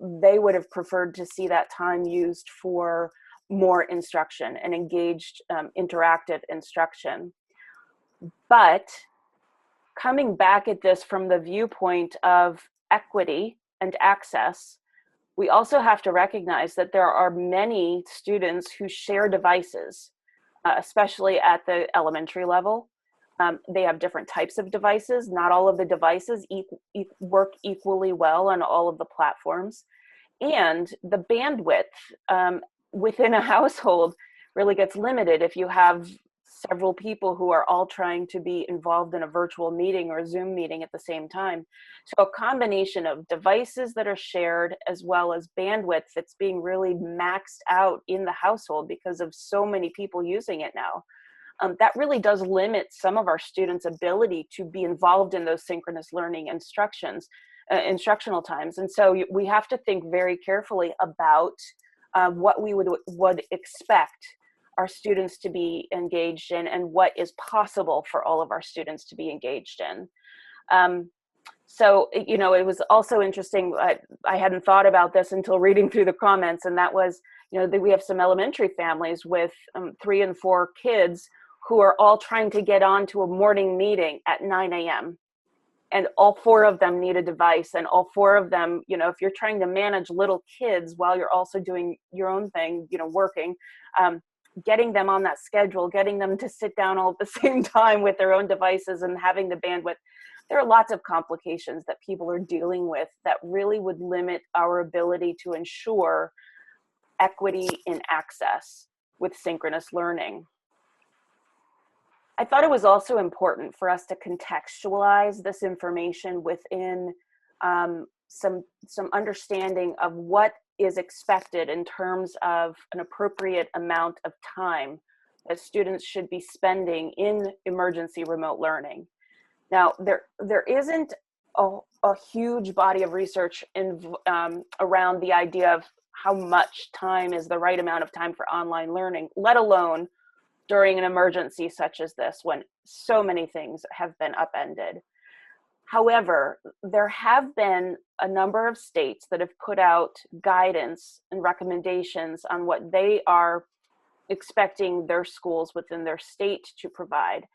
they would have preferred to see that time used for more instruction and engaged interactive instruction. But coming back at this from the viewpoint of equity and access, we also have to recognize that there are many students who share devices, especially at the elementary level. They have different types of devices. Not all of the devices work equally well on all of the platforms. And the bandwidth within a household really gets limited if you have several people who are all trying to be involved in a virtual meeting or a Zoom meeting at the same time. So a combination of devices that are shared as well as bandwidth that's being really maxed out in the household because of so many people using it now. That really does limit some of our students' ability to be involved in those synchronous learning instructional times. And so we have to think very carefully about what we would expect our students to be engaged in and what is possible for all of our students to be engaged in. So, you know, it was also interesting, I hadn't thought about this until reading through the comments, and that was, you know, that we have some elementary families with 3 and 4 kids who are all trying to get on to a morning meeting at 9 a.m. And all 4 of them need a device, and all 4 of them, you know, if you're trying to manage little kids while you're also doing your own thing, you know, working, getting them on that schedule, getting them to sit down all at the same time with their own devices and having the bandwidth. There are lots of complications that people are dealing with that really would limit our ability to ensure equity in access with synchronous learning. I thought it was also important for us to contextualize this information within some understanding of what is expected in terms of an appropriate amount of time that students should be spending in emergency remote learning. Now, there isn't a huge body of research around the idea of how much time is the right amount of time for online learning, let alone during an emergency such as this, when so many things have been upended. However, there have been a number of states that have put out guidance and recommendations on what they are expecting their schools within their state to provide.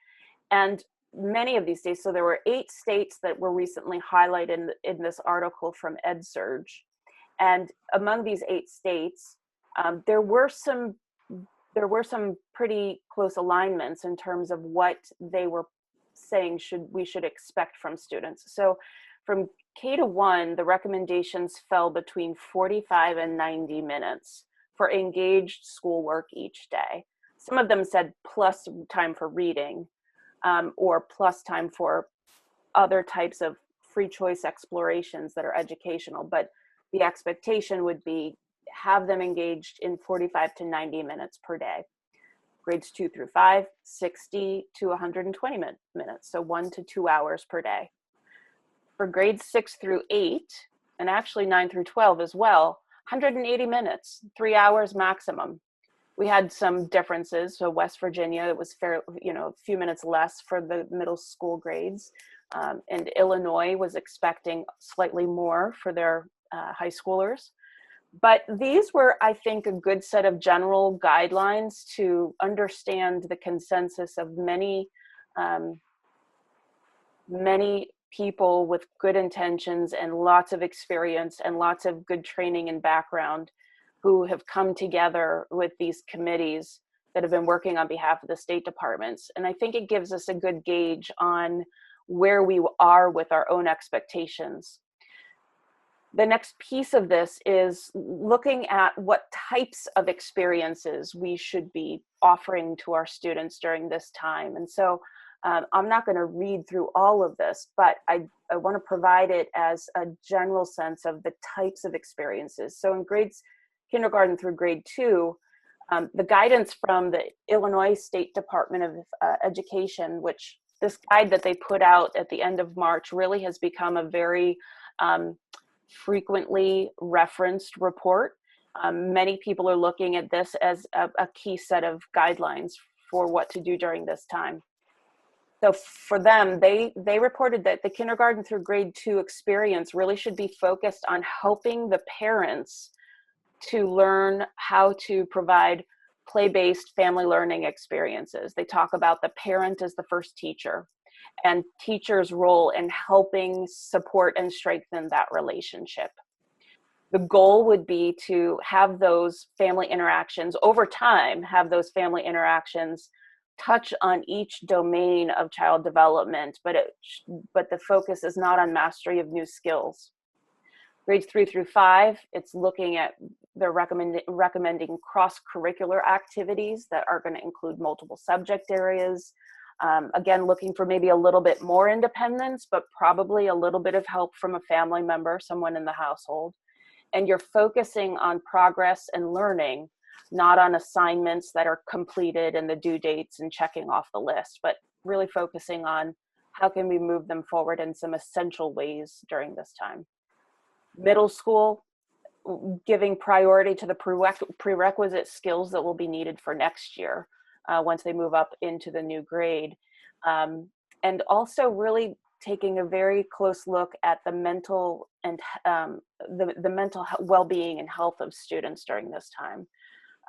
And many of these states, so there were 8 states that were recently highlighted in this article from EdSurge. And among these 8 states, there were some pretty close alignments in terms of what they were saying we should expect from students. So from K to 1, the recommendations fell between 45 and 90 minutes for engaged schoolwork each day. Some of them said plus time for reading, or plus time for other types of free choice explorations that are educational, but the expectation would be have them engaged in 45 to 90 minutes per day. Grades 2 through 5, 60 to 120 minutes, so 1 to 2 hours per day. For grades 6 through 8, and actually 9 through 12 as well, 180 minutes, 3 hours maximum. We had some differences. So West Virginia, it was fair, you know, a few minutes less for the middle school grades, and Illinois was expecting slightly more for their high schoolers. But these were, I think, a good set of general guidelines to understand the consensus of many people with good intentions and lots of experience and lots of good training and background who have come together with these committees that have been working on behalf of the state departments. And I think it gives us a good gauge on where we are with our own expectations. The next piece of this is looking at what types of experiences we should be offering to our students during this time. And so I'm not going to read through all of this, but I want to provide it as a general sense of the types of experiences. So in grades kindergarten through grade 2, the guidance from the Illinois State Department of Education, which this guide that they put out at the end of March really has become a very frequently referenced report. Many people are looking at this as a key set of guidelines for what to do during this time. So for them, they reported that the kindergarten through grade 2 experience really should be focused on helping the parents to learn how to provide play-based family learning experiences. They talk about the parent as the first teacher and teachers' role in helping support and strengthen that relationship. The goal would be to have those family interactions over time, have those family interactions touch on each domain of child development, but the focus is not on mastery of new skills. Grades 3 through 5, it's looking at, they're recommending cross-curricular activities that are going to include multiple subject areas. Again, looking for maybe a little bit more independence, but probably a little bit of help from a family member, someone in the household. And you're focusing on progress and learning, not on assignments that are completed and the due dates and checking off the list, but really focusing on how can we move them forward in some essential ways during this time. Middle school, giving priority to the prerequisite skills that will be needed for next year once they move up into the new grade. And also really taking a very close look at the mental and the mental well-being and health of students during this time.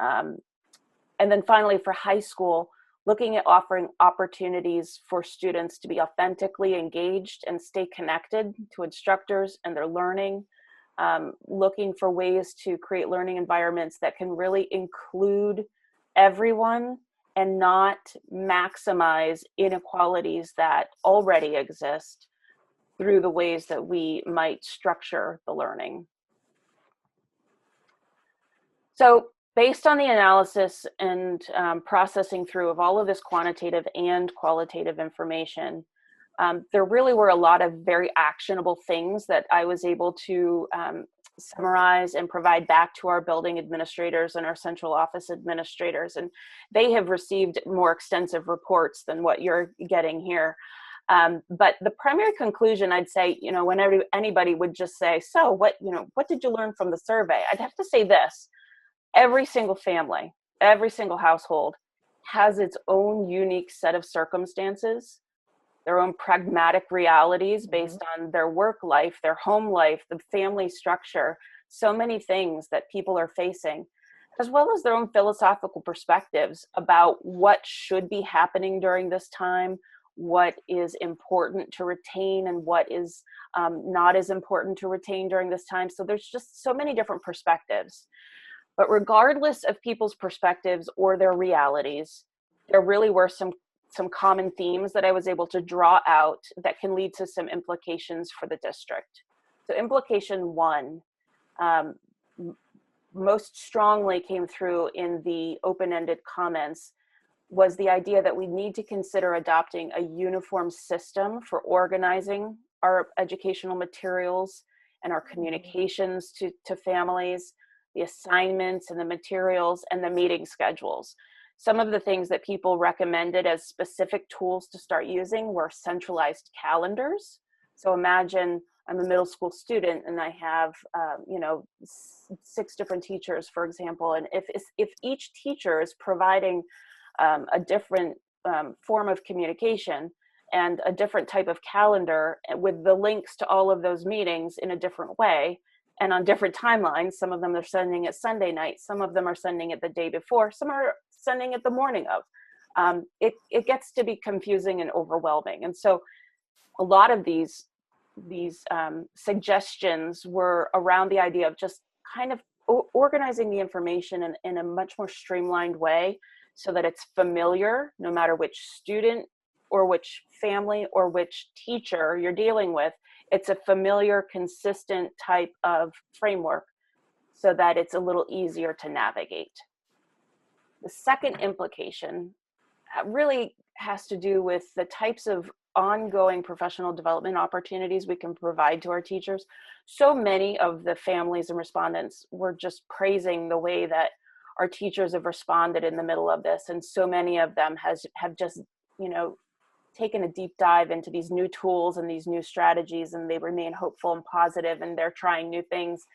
And then finally for high school, looking at offering opportunities for students to be authentically engaged and stay connected to instructors and their learning, looking for ways to create learning environments that can really include everyone and not maximize inequalities that already exist through the ways that we might structure the learning. So based on the analysis and processing through of all of this quantitative and qualitative information, there really were a lot of very actionable things that I was able to summarize and provide back to our building administrators and our central office administrators. And they have received more extensive reports than what you're getting here. But the primary conclusion, I'd say, whenever anybody would just say, so what did you learn from the survey? I'd have to say this: every single family, every single household has its own unique set of circumstances, their own pragmatic realities based on their work life, their home life, the family structure, so many things that people are facing, as well as their own philosophical perspectives about what should be happening during this time, what is important to retain and what is not as important to retain during this time. So there's just so many different perspectives. But regardless of people's perspectives or their realities, there really were some common themes that I was able to draw out that can lead to some implications for the district. So implication 1, most strongly came through in the open-ended comments, was the idea that we need to consider adopting a uniform system for organizing our educational materials and our communications to families, the assignments and the materials and the meeting schedules. Some of the things that people recommended as specific tools to start using were centralized calendars. So imagine I'm a middle school student and I have, 6 different teachers, for example. And if each teacher is providing a different form of communication and a different type of calendar with the links to all of those meetings in a different way, and on different timelines, some of them are sending it Sunday night, some of them are sending it the day before, some are sending it the morning of. It gets to be confusing and overwhelming. And so a lot of these suggestions were around the idea of just kind of organizing the information in a much more streamlined way so that it's familiar no matter which student or which family or which teacher you're dealing with. It's a familiar, consistent type of framework so that it's a little easier to navigate. The second implication really has to do with the types of ongoing professional development opportunities we can provide to our teachers. So many of the families and respondents were just praising the way that our teachers have responded in the middle of this, and so many of them have just, you know, taken a deep dive into these new tools and these new strategies, and they remain hopeful and positive, and they're trying new things.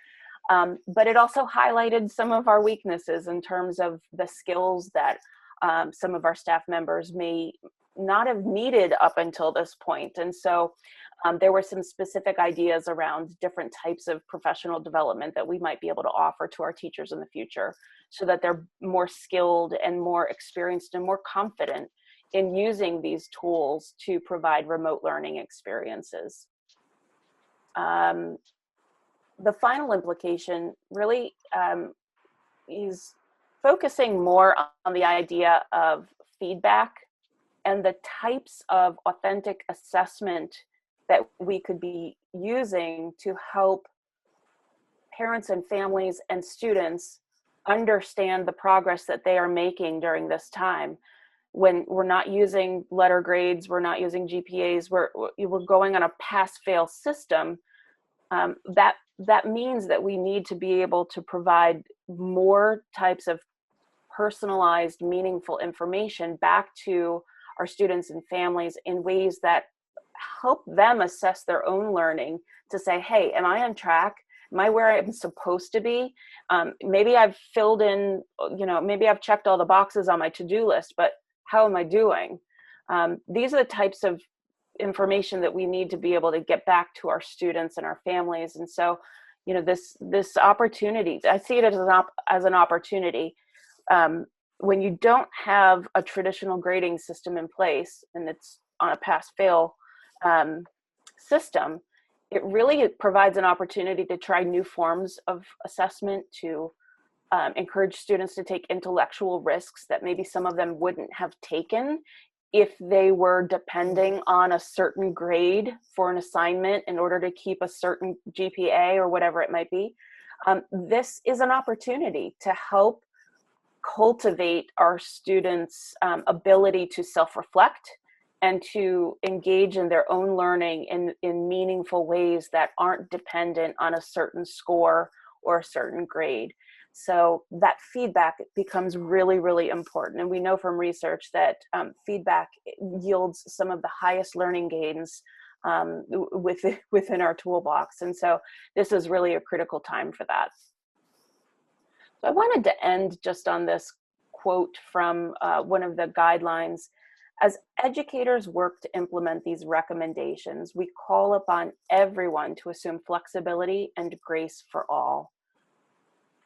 But it also highlighted some of our weaknesses in terms of the skills that some of our staff members may not have needed up until this point. And so there were some specific ideas around different types of professional development that we might be able to offer to our teachers in the future so that they're more skilled and more experienced and more confident in using these tools to provide remote learning experiences. The final implication really is focusing more on the idea of feedback and the types of authentic assessment that we could be using to help parents and families and students understand the progress that they are making during this time. When we're not using letter grades, we're not using GPAs, we're going on a pass-fail system, that means that we need to be able to provide more types of personalized, meaningful information back to our students and families in ways that help them assess their own learning to say, hey, am I on track? Am I where I'm supposed to be? Maybe I've filled in, you know, maybe I've checked all the boxes on my to-do list, but how am I doing? These are the types of information that we need to be able to get back to our students and our families. And so, you know, this opportunity, I see it as an opportunity. When you don't have a traditional grading system in place and it's on a pass-fail system, it really provides an opportunity to try new forms of assessment, to encourage students to take intellectual risks that maybe some of them wouldn't have taken if they were depending on a certain grade for an assignment in order to keep a certain GPA or whatever it might be. This is an opportunity to help cultivate our students' ability to self-reflect and to engage in their own learning in meaningful ways that aren't dependent on a certain score or a certain grade. So that feedback becomes really, really important. And we know from research that feedback yields some of the highest learning gains within our toolbox. And so this is really a critical time for that. So I wanted to end just on this quote from one of the guidelines. As educators work to implement these recommendations, we call upon everyone to assume flexibility and grace for all.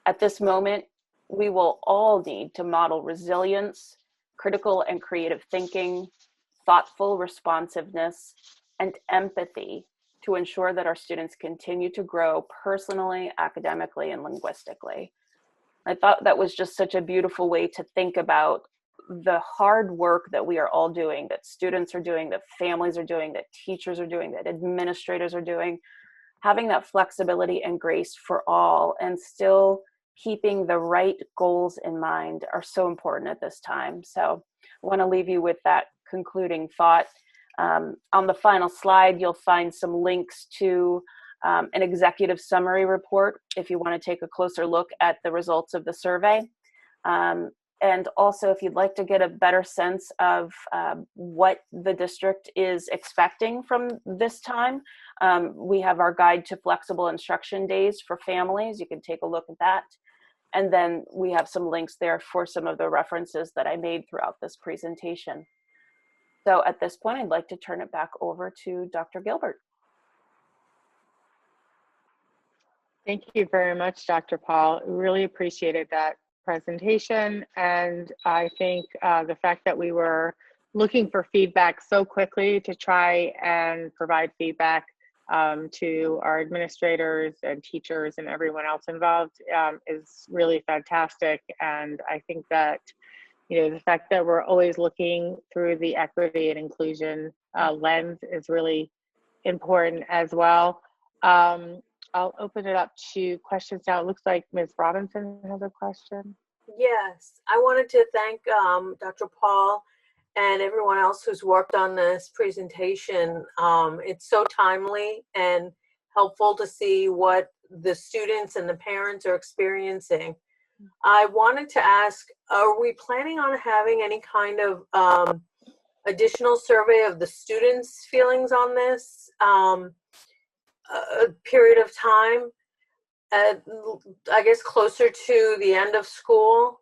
At this moment, we will all need to model resilience, critical and creative thinking, thoughtful responsiveness, and empathy to ensure that our students continue to grow personally, academically, and linguistically. I thought that was just such a beautiful way to think about the hard work that we are all doing, that students are doing, that families are doing, that teachers are doing, that administrators are doing. Having that flexibility and grace for all and still keeping the right goals in mind are so important at this time. So I want to leave you with that concluding thought. On the final slide, you'll find some links to an executive summary report if you want to take a closer look at the results of the survey. And also, if you'd like to get a better sense of what the district is expecting from this time, we have our guide to flexible instruction days for families. You can take a look at that. And then we have some links there for some of the references that I made throughout this presentation. So at this point, I'd like to turn it back over to Dr. Gilbert. Thank you very much, Dr. Paul. Really appreciated that presentation. And I think the fact that we were looking for feedback so quickly to try and provide feedback to our administrators and teachers and everyone else involved is really fantastic. And I think that the fact that we're always looking through the equity and inclusion lens is really important as well. I'll open it up to questions now. It looks like Ms. Robinson has a question. Yes, I wanted to thank Dr. Paul and everyone else who's worked on this presentation. It's so timely and helpful to see what the students and the parents are experiencing. I wanted to ask, are we planning on having any kind of additional survey of the students' feelings on this a period of time? I guess closer to the end of school.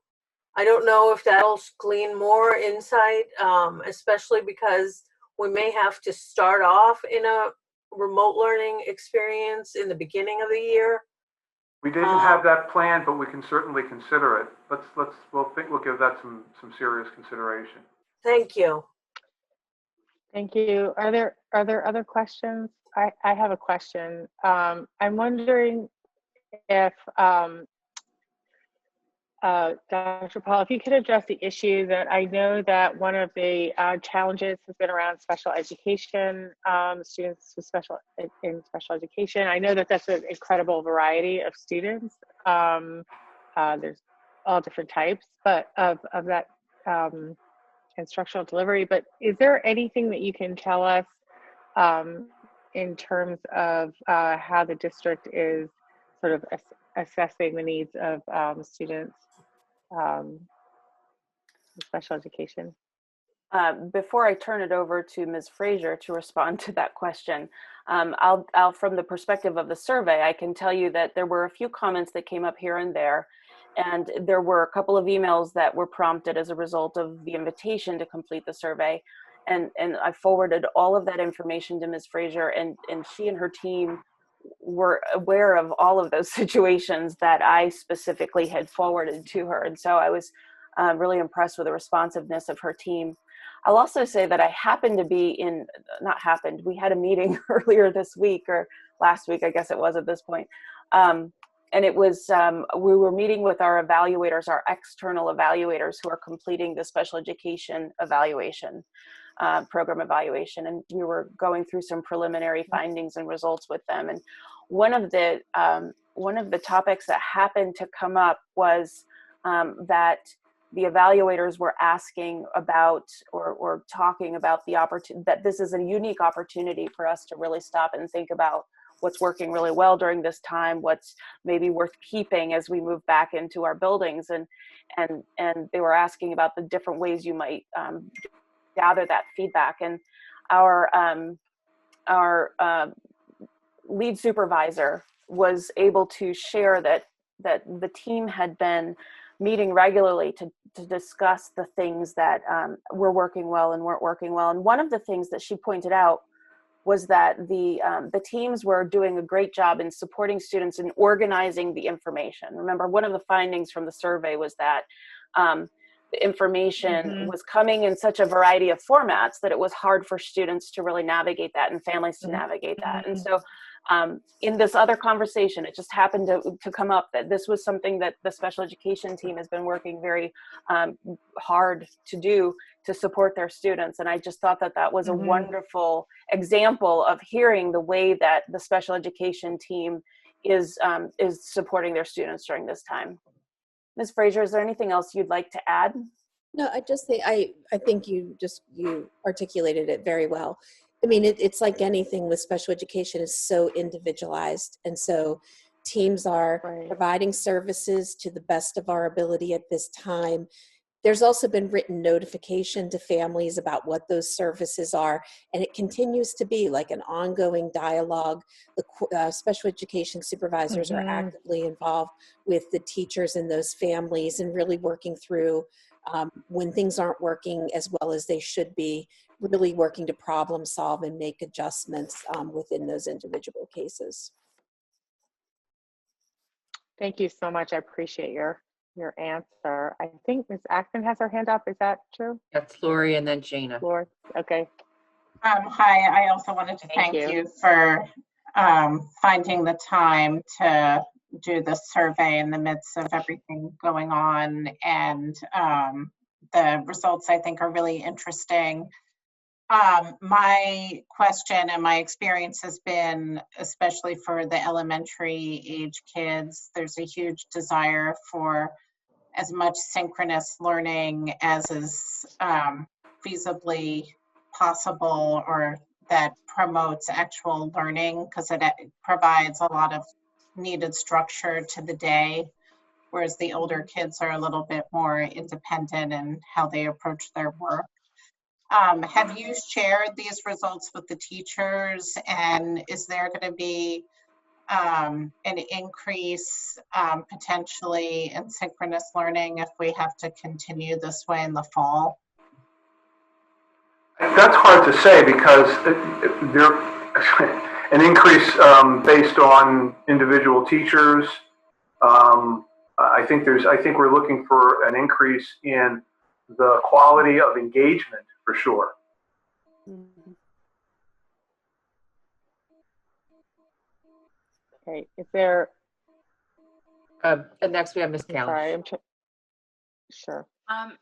I don't know if that'll glean more insight, especially because we may have to start off in a remote learning experience in the beginning of the year. We didn't have that planned, but we can certainly consider it. We'll give that some serious consideration. Thank you. Thank you. Are there other questions? I have a question. I'm wondering if Dr. Paul, if you could address the issue that I know that one of the challenges has been around special education, students with special education. I know that that's an incredible variety of students. There's all different types, but of that instructional delivery. But is there anything that you can tell us in terms of how the district is sort of assessing the needs of students with special education? Before I turn it over to Ms. Fraser to respond to that question, I'll from the perspective of the survey, I can tell you that there were a few comments that came up here and there, and there were a couple of emails that were prompted as a result of the invitation to complete the survey. And I forwarded all of that information to Ms. Fraser, and she and her team were aware of all of those situations that I specifically had forwarded to her. And so I was really impressed with the responsiveness of her team. I'll also say that I happened to be we had a meeting earlier this week, or last week, I guess it was at this point. And it was, we were meeting with our evaluators, our external evaluators who are completing the special education evaluation, program evaluation. And we were going through some preliminary findings and results with them. And one of the topics that happened to come up was that the evaluators were asking about or talking about the opportunity, that this is a unique opportunity for us to really stop and think about what's working really well during this time, what's maybe worth keeping as we move back into our buildings. And they were asking about the different ways you might gather that feedback. And our lead supervisor was able to share that the team had been meeting regularly to discuss the things that were working well and weren't working well. And one of the things that she pointed out was that the teams were doing a great job in supporting students in organizing the information. Remember, one of the findings from the survey was that the information was coming in such a variety of formats that it was hard for students to really navigate that and families to navigate that. And so in this other conversation, it just happened to come up that this was something that the special education team has been working very hard to do to support their students. And I just thought that that was a wonderful example of hearing the way that the special education team is supporting their students during this time. Ms. Fraser, is there anything else you'd like to add? No, I just think, I think you articulated it very well. I mean, it's like anything with special education is so individualized. And so teams are providing services to the best of our ability at this time. There's also been written notification to families about what those services are, and it continues to be like an ongoing dialogue. The special education supervisors are actively involved with the teachers in those families and really working through when things aren't working as well as they should be, really working to problem solve and make adjustments within those individual cases. Thank you so much. I appreciate your answer. I think Ms. Acton has her hand up. Is that true? That's Lori and then Jana. Lori, okay. Hi, I also wanted to thank you for finding the time to do the survey in the midst of everything going on, and the results I think are really interesting. My question and my experience has been, especially for the elementary age kids, there's a huge desire for as much synchronous learning as is feasibly possible, or that promotes actual learning, because it provides a lot of needed structure to the day, whereas the older kids are a little bit more independent in how they approach their work. Have you shared these results with the teachers, and is there going to be an increase potentially in synchronous learning if we have to continue this way in the fall? That's hard to say because there an increase based on individual teachers. I think we're looking for an increase in the quality of engagement for sure. Okay, is there? And next we have Ms. Callis. Sorry, sure.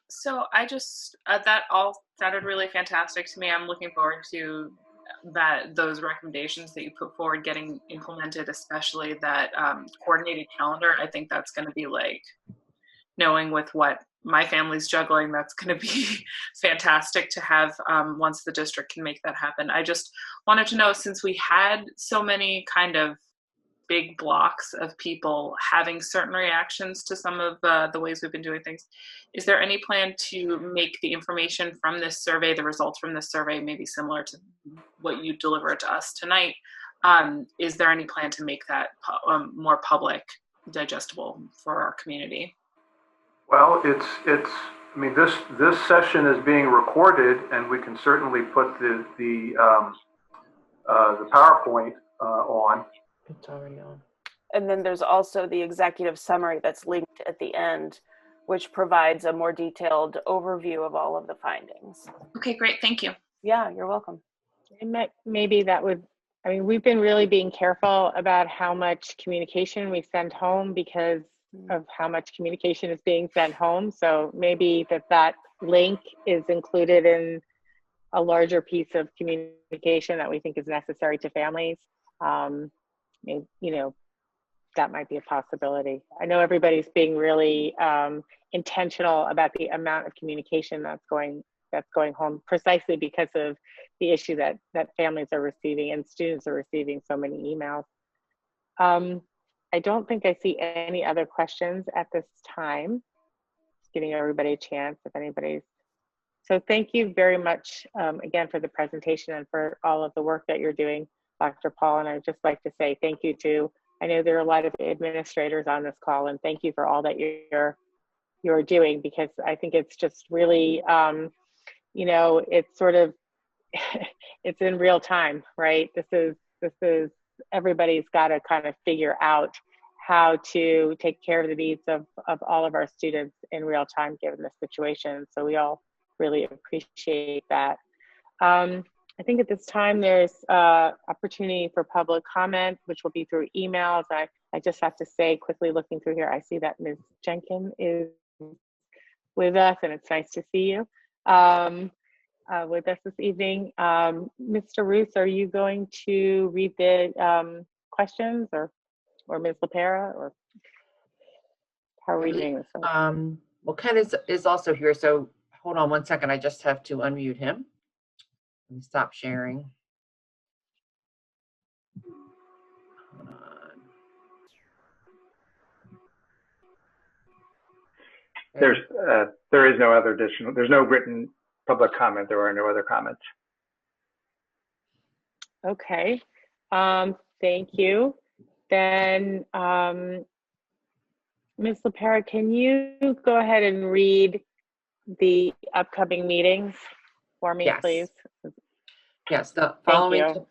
So I just that all sounded really fantastic to me. I'm looking forward to those recommendations that you put forward getting implemented, especially that coordinated calendar. I think that's going to be like, knowing with what my family's juggling, that's going to be fantastic to have once the district can make that happen. I just wanted to know, since we had so many kind of big blocks of people having certain reactions to some of the ways we've been doing things, is there any plan to make the information from this survey, the results from this survey, maybe similar to what you delivered to us tonight? Is there any plan to make that more public, digestible for our community? Well, I mean, this session is being recorded, and we can certainly put the PowerPoint on. It's already on. And then there's also the executive summary that's linked at the end, which provides a more detailed overview of all of the findings. Okay, great. Thank you. Yeah, you're welcome. Maybe that would, I mean, we've been really being careful about how much communication we send home because of how much communication is being sent home. So maybe that link is included in a larger piece of communication that we think is necessary to families. You know, that might be a possibility. I know everybody's being really intentional about the amount of communication that's going home, precisely because of the issue that families are receiving and students are receiving so many emails. I don't think I see any other questions at this time. Just giving everybody a chance if anybody's. So thank you very much again for the presentation and for all of the work that you're doing, Dr. Paul. And I'd just like to say thank you to, I know there are a lot of administrators on this call, and thank you for all that you're doing, because I think it's just really, you know, it's sort of, it's in real time, right? This is everybody's got to kind of figure out how to take care of the needs of all of our students in real time, given the situation. So we all really appreciate that. I think at this time there's opportunity for public comment, which will be through emails. I just have to say, quickly looking through here, I see that Ms. Jenkins is with us, and it's nice to see you with us this evening. Mr. Roos, are you going to read the questions, or Ms. LaPera, or how are we doing this? Well, Ken is also here, so hold on one second. I just have to unmute him. Let me stop sharing. Hold on. There is no other additional, there's no written public comment. There are no other comments. Okay, thank you. Then, Ms. LaPera, can you go ahead and read the upcoming meetings for me, please? Yes, the following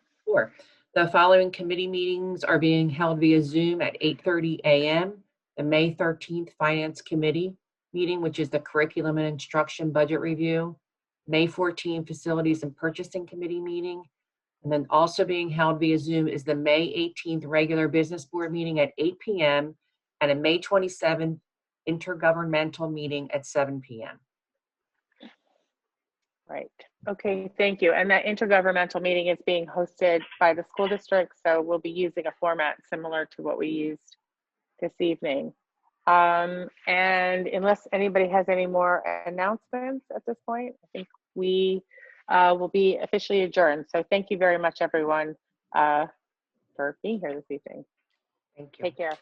committee meetings are being held via Zoom at 8:30 a.m. The May 13th Finance Committee meeting, which is the Curriculum and Instruction Budget Review. May 14th Facilities and Purchasing Committee meeting. And then also being held via Zoom is the May 18th Regular Business Board meeting at 8 p.m. and a May 27th Intergovernmental meeting at 7 p.m. Right. Okay, thank you. And that intergovernmental meeting is being hosted by the school district, so we'll be using a format similar to what we used this evening. And unless anybody has any more announcements at this point, I think we will be officially adjourned. So thank you very much, everyone, for being here this evening. Thank you. Take care.